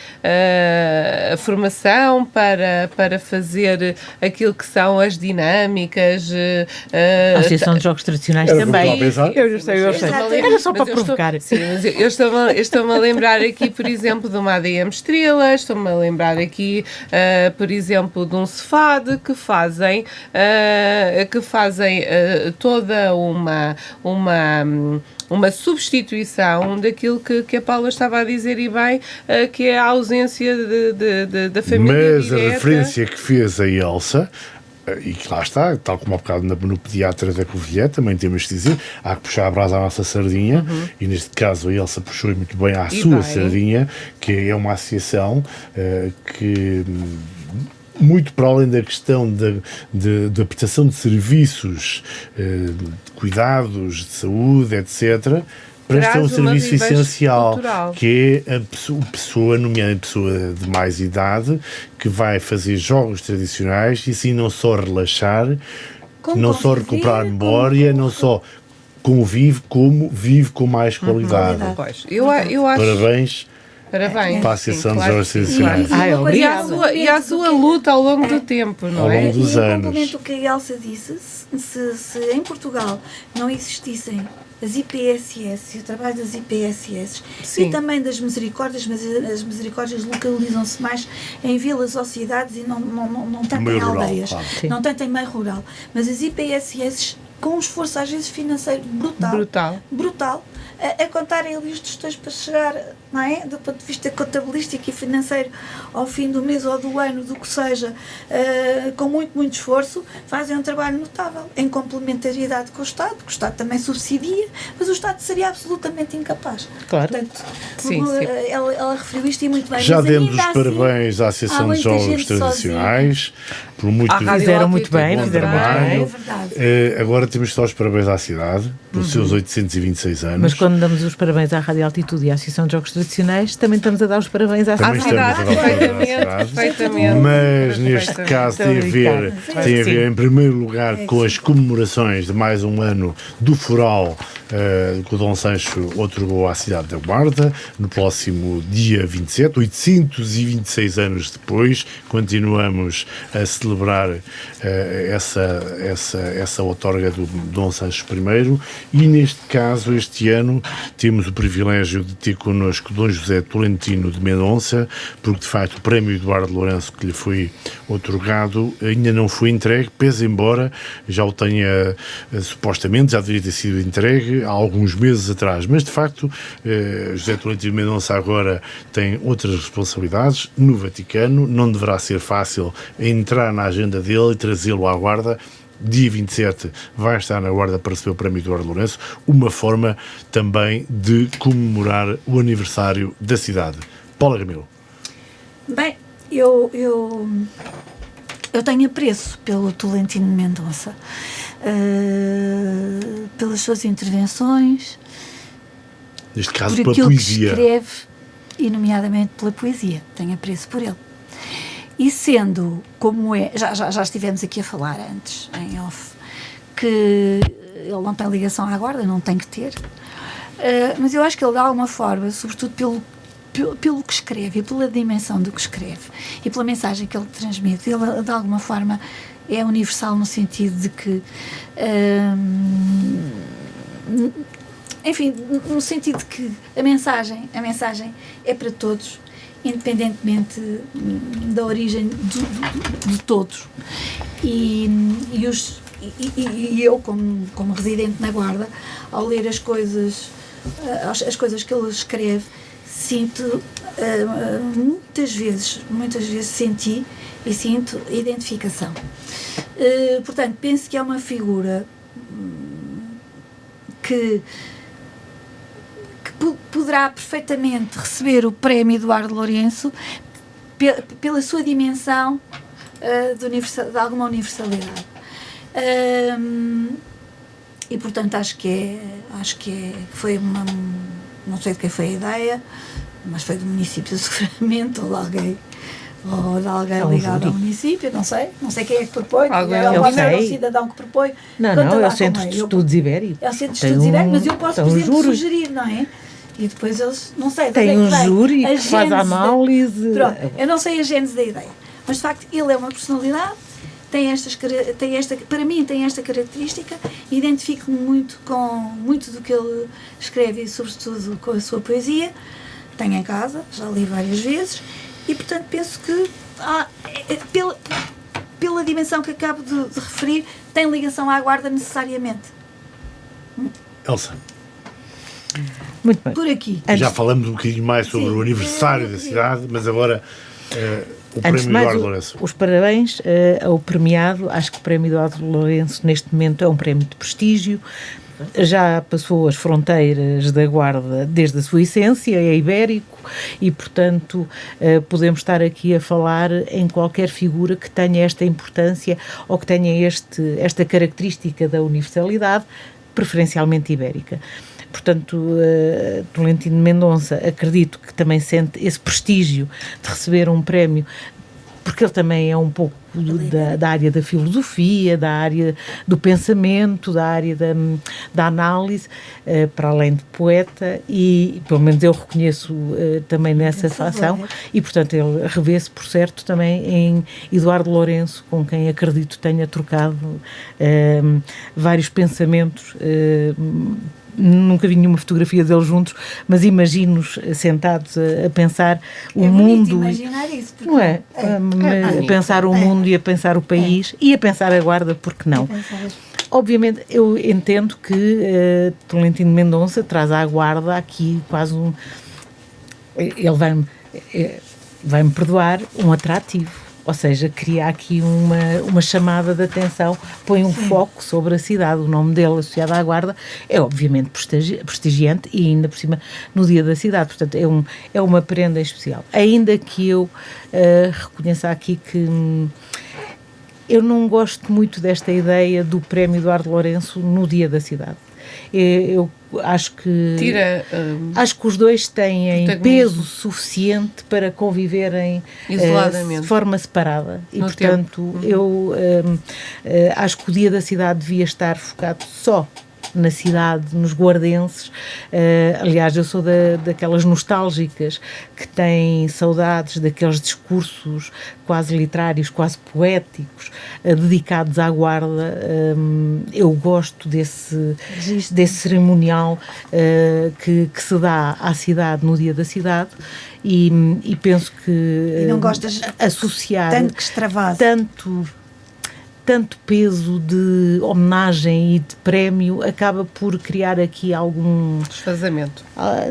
formação para fazer aquilo que são as dinâmicas.
A Associação de Jogos Tradicionais também. Eu sei. Era só para provocar.
Eu estou-me a lembrar aqui, por exemplo, de uma ADM Estrela, estou-me a lembrar aqui, por exemplo, de um Cefad que fazem toda uma substituição daquilo que a Paula estava a dizer e bem, que é a ausência da família
Mas
direta.
A referência que fez a Elsa, e que lá está, tal como há bocado no Pediatra da Covilhã, também temos que dizer, há que puxar a brasa à nossa sardinha, e neste caso a Elsa puxou muito bem à sua sardinha, que é uma associação que, muito para além da questão da prestação de serviços, de cuidados, de saúde, etc., presta um serviço essencial, cultural, que é a pessoa, nomeadamente pessoa de mais idade, que vai fazer jogos tradicionais e assim não só relaxar, não só recuperar memória, não só convive, como vive com mais qualidade.
Pois, eu acho...
Parabéns. Para a Associação de Jogos Tradicionais.
E a sua luta ao longo do tempo, não é?
Ao longo dos anos.
Complemento o que a Elsa disse, se em Portugal não existissem as IPSS e o trabalho das IPSS e também das misericórdias, mas as misericórdias localizam-se mais em vilas ou cidades e não tanto em aldeias, claro. Não tanto em meio rural, mas as IPSS com um esforço às vezes financeiro brutal, a contarem ali os tostões para chegar, não é? Do ponto de vista contabilístico e financeiro ao fim do mês ou do ano, do que seja, com muito esforço, fazem um trabalho notável em complementariedade com o Estado, que o Estado também subsidia, mas o Estado seria absolutamente incapaz.
Claro.
Portanto, ela referiu isto e muito bem.
Já demos os parabéns à Associação de Jogos Tradicionais, por muito
fizeram muito bem.
É verdade.
Agora temos só os parabéns à cidade, pelos seus 826 anos.
Mas quando damos os parabéns à Rádio Altitude e à Associação de Jogos Tradicionais, também estamos a dar os parabéns à cidade.
Perfeitamente.
Mas neste caso tem a ver em primeiro lugar com as comemorações de mais um ano do Foral que o Dom Sancho otorgou à cidade da Guarda, no próximo dia 27, 826 anos depois, continuamos a celebrar essa outorga do Dom Sancho I, e neste caso, este ano, temos o privilégio de ter connosco Dom José Tolentino de Mendonça, porque de facto o prémio Eduardo Lourenço que lhe foi otorgado ainda não foi entregue, pese embora já o tenha supostamente, já deveria ter sido entregue há alguns meses atrás, mas de facto José Tolentino de Mendonça agora tem outras responsabilidades no Vaticano, não deverá ser fácil entrar na agenda dele e trazê-lo à Guarda. Dia 27 vai estar na Guarda para receber o prémio Eduardo Lourenço, uma forma também de comemorar o aniversário da cidade. Paula Ramilo.
Bem, eu tenho apreço pelo Tolentino de Mendonça, pelas suas intervenções,
neste caso
por
pela
aquilo
poesia.
que escreve, e nomeadamente pela poesia. Tenho apreço por ele. E sendo como é, já estivemos aqui a falar antes, em off, que ele não tem ligação à Guarda, não tem que ter, mas eu acho que ele, de alguma forma, sobretudo pelo que escreve e pela dimensão do que escreve e pela mensagem que ele transmite, ele, de alguma forma, é universal no sentido de que, enfim, no sentido de que a mensagem é para todos, independentemente da origem de todos. E eu, como residente na Guarda, ao ler as coisas que ele escreve, sinto, muitas vezes senti e sinto identificação. Portanto, penso que é uma figura que poderá perfeitamente receber o prémio Eduardo Lourenço pela sua dimensão de alguma universalidade. E portanto acho que foi não sei de quem foi a ideia, mas foi do município seguramente, ou de alguém ligado ao município, não sei quem é que propõe, é o cidadão que propõe.
Não, é o Centro de Estudos Ibéricos.
É o Centro de Estudos Ibéricos, mas eu posso, por exemplo, sugerir, não é? E depois eles, não sei,
tem um júri que faz a análise.
Pronto, eu não sei a gênese da ideia, mas de facto ele é uma personalidade, para mim tem esta característica, identifico-me muito com muito do que ele escreve e sobretudo com a sua poesia, tenho em casa, já li várias vezes, e portanto penso que pela dimensão que acabo de referir, tem ligação à Guarda necessariamente.
Elsa.
Muito bem.
Por aqui.
Já falamos um bocadinho mais sobre o aniversário da cidade, mas agora o prémio Eduardo Lourenço.
Os parabéns ao premiado. Acho que o prémio Eduardo Lourenço neste momento é um prémio de prestígio. Já passou as fronteiras da Guarda desde a sua essência, é ibérico e, portanto, podemos estar aqui a falar em qualquer figura que tenha esta importância ou que tenha esta característica da universalidade, preferencialmente ibérica. Portanto, Tolentino Mendonça, acredito que também sente esse prestígio de receber um prémio, porque ele também é um pouco da área da filosofia, da área do pensamento, da área da análise, para além de poeta, e pelo menos eu reconheço também nessa facção, e portanto ele revê-se, por certo, também em Eduardo Lourenço, com quem acredito tenha trocado vários pensamentos. Nunca vi nenhuma fotografia deles juntos, mas imagino-os sentados a pensar o mundo.
Imaginar isso,
não é? A pensar o mundo e a pensar o país e a pensar a Guarda, porque não? Obviamente, eu entendo que Tolentino Mendonça traz à Guarda aqui quase um. Ele vai-me perdoar, um atrativo. Ou seja, cria aqui uma chamada de atenção, põe um foco sobre a cidade. O nome dele associado à Guarda é obviamente prestigiante e ainda por cima no dia da cidade. Portanto, é uma prenda especial. Ainda que eu reconheça aqui que eu não gosto muito desta ideia do prémio Eduardo Lourenço no dia da cidade. Eu acho que os dois têm peso suficiente para conviverem de forma separada e, portanto, eu acho que o Dia da Cidade devia estar focado só na cidade, nos guardenses. Aliás, eu sou daquelas nostálgicas que têm saudades daqueles discursos quase literários, quase poéticos, dedicados à Guarda. Eu gosto desse cerimonial que se dá à cidade no dia da cidade e penso que
e não gostas
associar
tanto que extravasa
tanto peso de homenagem e de prémio acaba por criar aqui algum
desfazamento.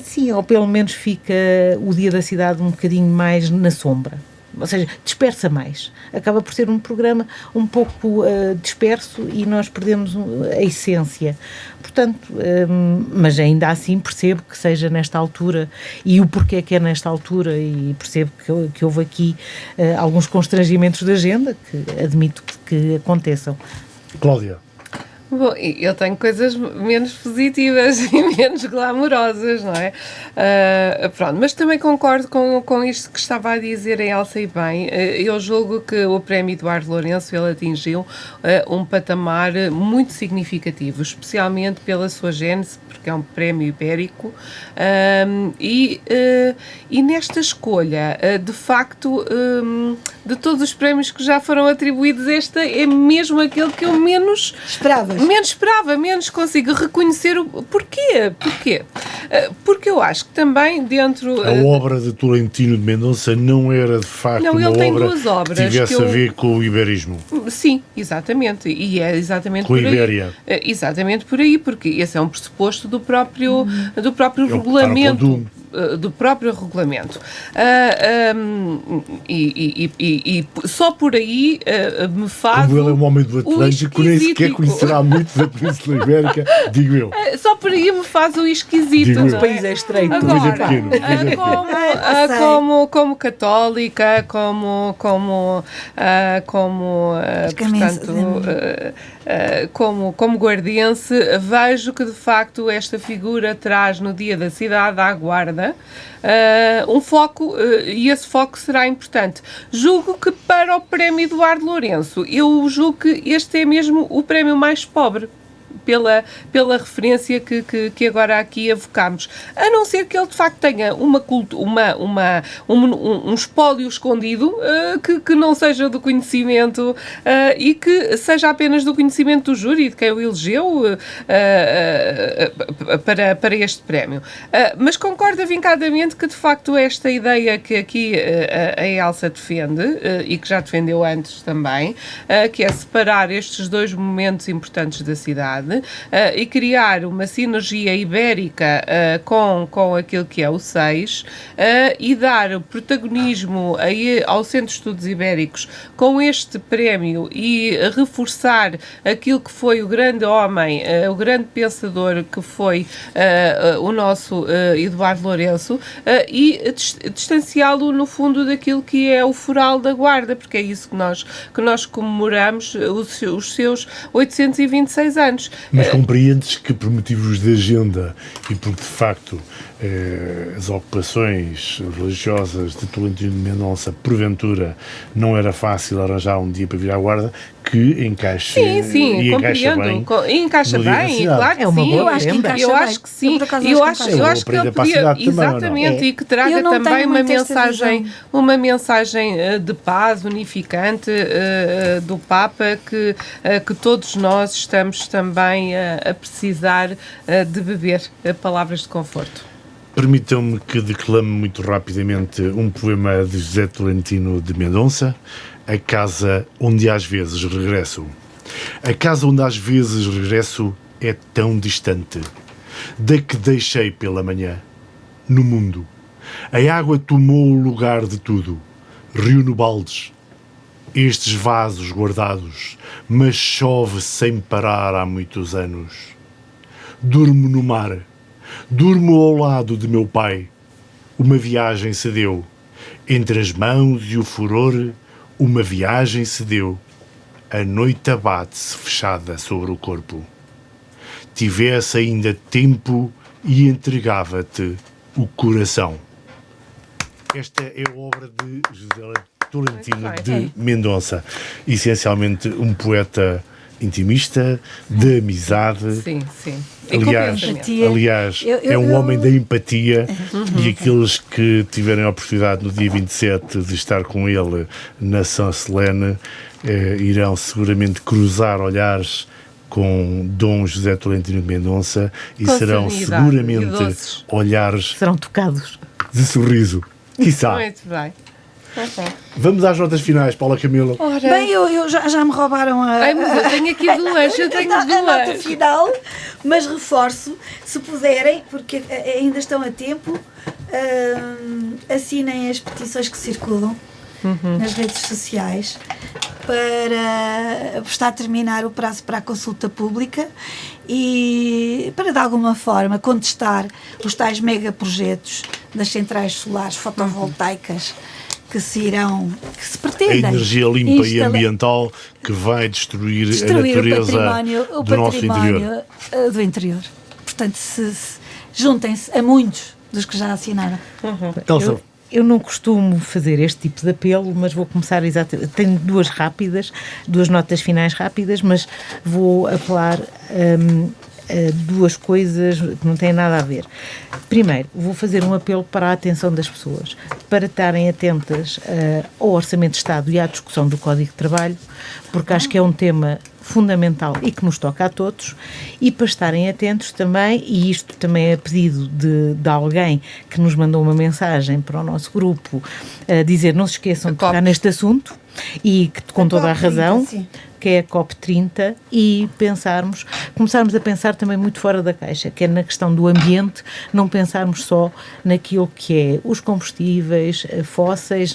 Sim, ou pelo menos fica o Dia da Cidade um bocadinho mais na sombra. Ou seja, dispersa mais. Acaba por ser um programa um pouco disperso e nós perdemos a essência. Portanto, mas ainda assim percebo que seja nesta altura e o porquê que é nesta altura e percebo que houve aqui alguns constrangimentos de agenda que admito que aconteçam.
Cláudia.
Bom, eu tenho coisas menos positivas e menos glamourosas, não é? Pronto, mas também concordo com isto que estava a dizer a Elsa e bem. Eu julgo que o Prémio Eduardo Lourenço ele atingiu um patamar muito significativo, especialmente pela sua gênese, porque é um prémio ibérico, e nesta escolha, de facto, de todos os prémios que já foram atribuídos, este é mesmo aquele que eu menos esperava, menos consigo reconhecer o porquê. Porque eu acho que também dentro...
A obra de Tolentino de Mendonça não era de facto
Não,
uma
ele tem
obra
duas obras
que tivesse
que
a ver com o iberismo.
Sim, exatamente. E é exatamente
Com
por
a
aí.
Ibéria.
Exatamente por aí, porque esse é um pressuposto do próprio
o
regulamento. Do próprio regulamento. E só por aí me faz.
Como ele é um homem do Atlântico, nem sequer conhecerá muito da Península Ibérica, digo eu.
Só por aí me faz o esquisito.
Digo eu.
Não é?
O país é estreito.
O país é pequeno, o país é pequeno.
como católica, como guardense, vejo que de facto esta figura traz no Dia da Cidade à Guarda um foco, e esse foco será importante. Julgo que para o Prémio Eduardo Lourenço, eu julgo que este é mesmo o prémio mais pobre, pela referência que agora aqui evocámos. A não ser que ele de facto tenha um espólio escondido que não seja do conhecimento e que seja apenas do conhecimento do júri, de quem o elegeu para este prémio. Mas concordo avincadamente que de facto esta ideia que aqui a Elsa defende e que já defendeu antes também, que é separar estes dois momentos importantes da cidade, e criar uma sinergia ibérica com aquilo que é o SEIS, e dar protagonismo ao Centro de Estudos Ibéricos com este prémio e reforçar aquilo que foi o grande homem, o grande pensador que foi o nosso Eduardo Lourenço, e distanciá-lo no fundo daquilo que é o Foral da Guarda, porque é isso que nós comemoramos os seus 826 anos.
Mas compreendes que por motivos de agenda e porque de facto as ocupações religiosas de Tolentino de Mendonça, porventura, não era fácil arranjar um dia para vir à Guarda, que encaixa,
sim, compreendo. Encaixa bem, claro que
é uma
sim.
Boa
Eu acho que
prenda.
encaixa
Eu
bem.
acho que sim.
Eu
acho que ele podia, exatamente, e que traga
Eu não
também
tenho muito esta visão.
uma mensagem de paz unificante do Papa que todos nós estamos também a precisar de beber palavras de conforto.
Permitam-me que declame muito rapidamente um poema de José Tolentino de Mendonça, A Casa Onde Às Vezes Regresso. A casa onde às vezes regresso é tão distante, da que deixei pela manhã. No mundo, a água tomou o lugar de tudo, rio no baldes, estes vasos guardados, mas chove sem parar há muitos anos. Durmo no mar, durmo ao lado de meu pai. Uma viagem se deu, entre as mãos e o furor, uma viagem se deu. A noite abate-se fechada sobre o corpo. Tivesse ainda tempo e entregava-te o coração. Esta é a obra de José Tolentino de Mendonça, essencialmente um poeta intimista, de amizade.
Sim, sim.
Aliás, é um homem da empatia, e aqueles que tiverem a oportunidade no dia 27 de estar com ele na São Selene irão seguramente cruzar olhares com Dom José Tolentino de Mendonça e
com
serão seguramente olhares,
serão tocados
de sorriso, quiçá.
Muito bem.
Vamos às notas finais, Paula Camilo.
Bem, eu já me roubaram
Ai, mas eu tenho aqui duas,
a nota final, mas reforço, se puderem, porque ainda estão a tempo, assinem as petições que circulam nas redes sociais para está a terminar o prazo para a consulta pública e para de alguma forma contestar os tais megaprojetos das centrais solares fotovoltaicas que se
A
pretendem.
energia limpa e ambiental que vai destruir a natureza do nosso interior.
Do interior. Portanto, juntem-se a muitos dos que já assinaram.
Elsa,
Eu não costumo fazer este tipo de apelo, mas vou começar exatamente. Tenho duas notas finais rápidas, mas vou apelar a duas coisas que não têm nada a ver. Primeiro, vou fazer um apelo para a atenção das pessoas, para estarem atentas ao Orçamento de Estado e à discussão do Código de Trabalho, porque acho que é um tema fundamental e que nos toca a todos, e para estarem atentos também, e isto também é pedido de alguém que nos mandou uma mensagem para o nosso grupo, a dizer, não se esqueçam de tocar neste assunto, e que com toda a razão, que é a COP30, e começarmos a pensar também muito fora da caixa, que é na questão do ambiente, não pensarmos só naquilo que é os combustíveis fósseis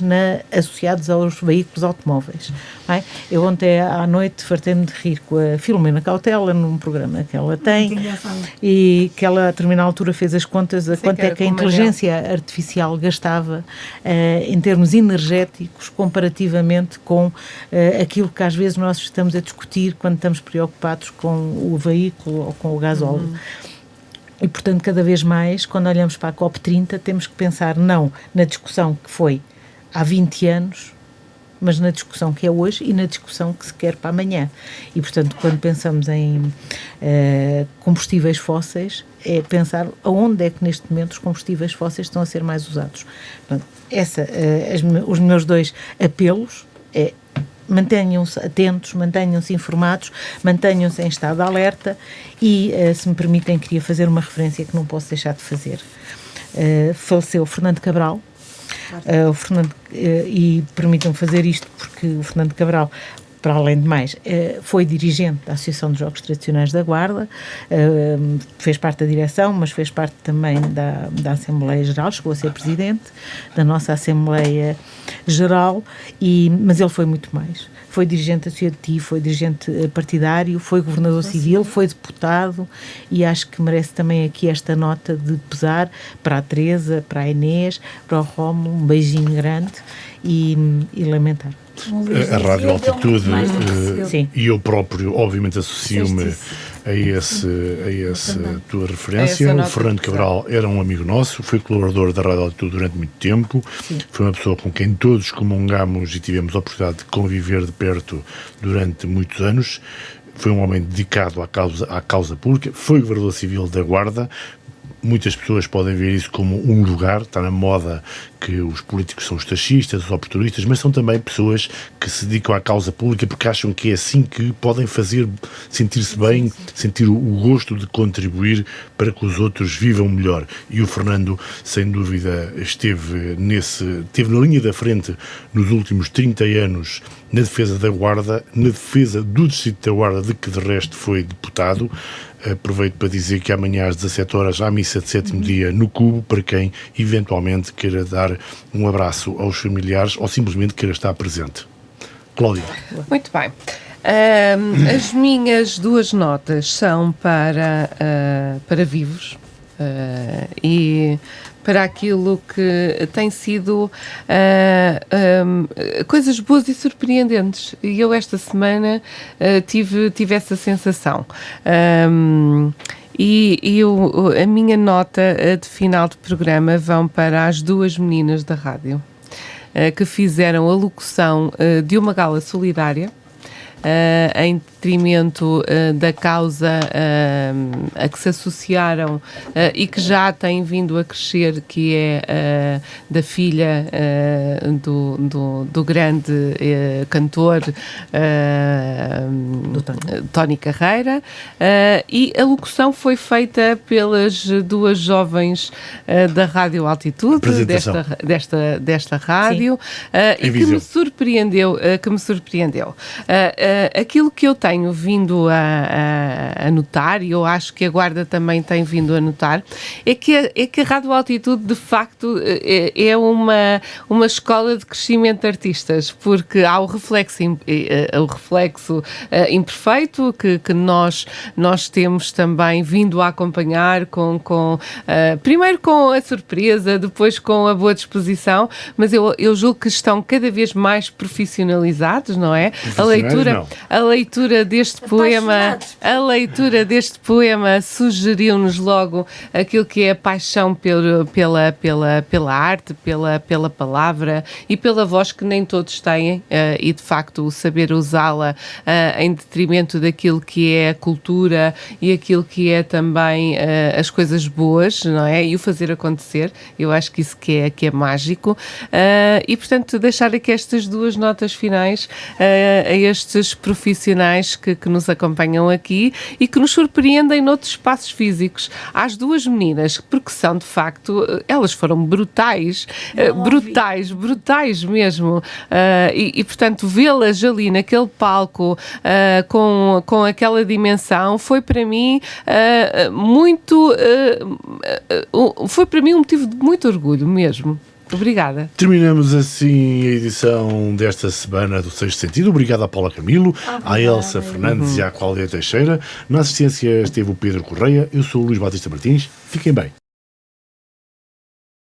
associados aos veículos automóveis. Não é? Eu ontem à noite fartei-me de rir com a Filomena Cautela num programa que ela tem, e que ela a determinada altura fez as contas a quanto é que a inteligência artificial gastava em termos energéticos comparativamente com aquilo que às vezes nós estamos a discutir quando estamos preocupados com o veículo ou com o gasóleo. E, portanto, cada vez mais, quando olhamos para a COP30, temos que pensar não na discussão que foi há 20 anos, mas na discussão que é hoje e na discussão que se quer para amanhã. E, portanto, quando pensamos em combustíveis fósseis, é pensar aonde é que neste momento os combustíveis fósseis estão a ser mais usados. Portanto, os meus dois apelos é: mantenham-se atentos, mantenham-se informados, mantenham-se em estado de alerta e, se me permitem, queria fazer uma referência que não posso deixar de fazer. Faleceu Fernando Cabral, e permitam-me fazer isto porque o Fernando Cabral, para além de mais, foi dirigente da Associação dos Jogos Tradicionais da Guarda, fez parte da direção, mas fez parte também da Assembleia Geral, chegou a ser presidente da nossa Assembleia Geral, mas ele foi muito mais. Foi dirigente associativo, foi dirigente partidário, foi governador civil, foi deputado, e acho que merece também aqui esta nota de pesar para a Teresa, para a Inês, para o Rómulo, um beijinho grande e lamentar.
A Rádio Altitude e eu próprio, obviamente, associo-me a essa tua referência. O Fernando Cabral era um amigo nosso, foi colaborador da Rádio Altitude durante muito tempo. Sim. Foi uma pessoa com quem todos comungamos e tivemos a oportunidade de conviver de perto durante muitos anos. Foi um homem dedicado à causa pública, foi governador civil da Guarda. Muitas pessoas podem ver isso como um lugar, está na moda que os políticos são os taxistas, os oportunistas, mas são também pessoas que se dedicam à causa pública porque acham que é assim que podem fazer sentir-se bem, sentir o gosto de contribuir para que os outros vivam melhor. E o Fernando, sem dúvida, esteve na linha da frente nos últimos 30 anos na defesa da Guarda, na defesa do Distrito da Guarda, de que de resto foi deputado. Aproveito para dizer que amanhã às 17 horas há missa de sétimo dia no Cubo, para quem eventualmente queira dar um abraço aos familiares ou simplesmente queira estar presente. Cláudia.
Muito bem. As minhas duas notas são para vivos e para aquilo que tem sido coisas boas e surpreendentes. E eu esta semana tive essa sensação. A minha nota de final de programa vão para as duas meninas da rádio que fizeram a locução de uma gala solidária em detrimento da causa a que se associaram e que já tem vindo a crescer, que é da filha do grande cantor Tony Carreira, e a locução foi feita pelas duas jovens da Rádio Altitude, desta rádio, e que me surpreendeu. Aquilo que eu tenho tenho vindo a notar, e eu acho que a Guarda também tem vindo a notar, é que a Rádio Altitude, de facto, é uma escola de crescimento de artistas, porque há o reflexo imperfeito que nós temos também vindo a acompanhar primeiro com a surpresa, depois com a boa disposição, mas eu julgo que estão cada vez mais profissionalizados, não é? A leitura deste poema sugeriu-nos logo aquilo que é a paixão pela arte, pela palavra e pela voz, que nem todos têm, e de facto o saber usá-la em detrimento daquilo que é a cultura e aquilo que é também as coisas boas, não é? E o fazer acontecer, eu acho que isso que é mágico, e portanto deixar aqui estas duas notas finais a estes profissionais que nos acompanham aqui e que nos surpreendem noutros espaços físicos. Às duas meninas, porque são de facto, elas foram brutais mesmo, e portanto vê-las ali naquele palco com aquela dimensão foi para mim foi para mim um motivo de muito orgulho mesmo. Obrigada.
Terminamos assim a edição desta semana do Sexto Sentido. Obrigado à Paula Camilo, à Elsa Fernandes e à Cláudia Teixeira. Na assistência esteve o Pedro Correia. Eu sou o Luís Batista Martins. Fiquem bem.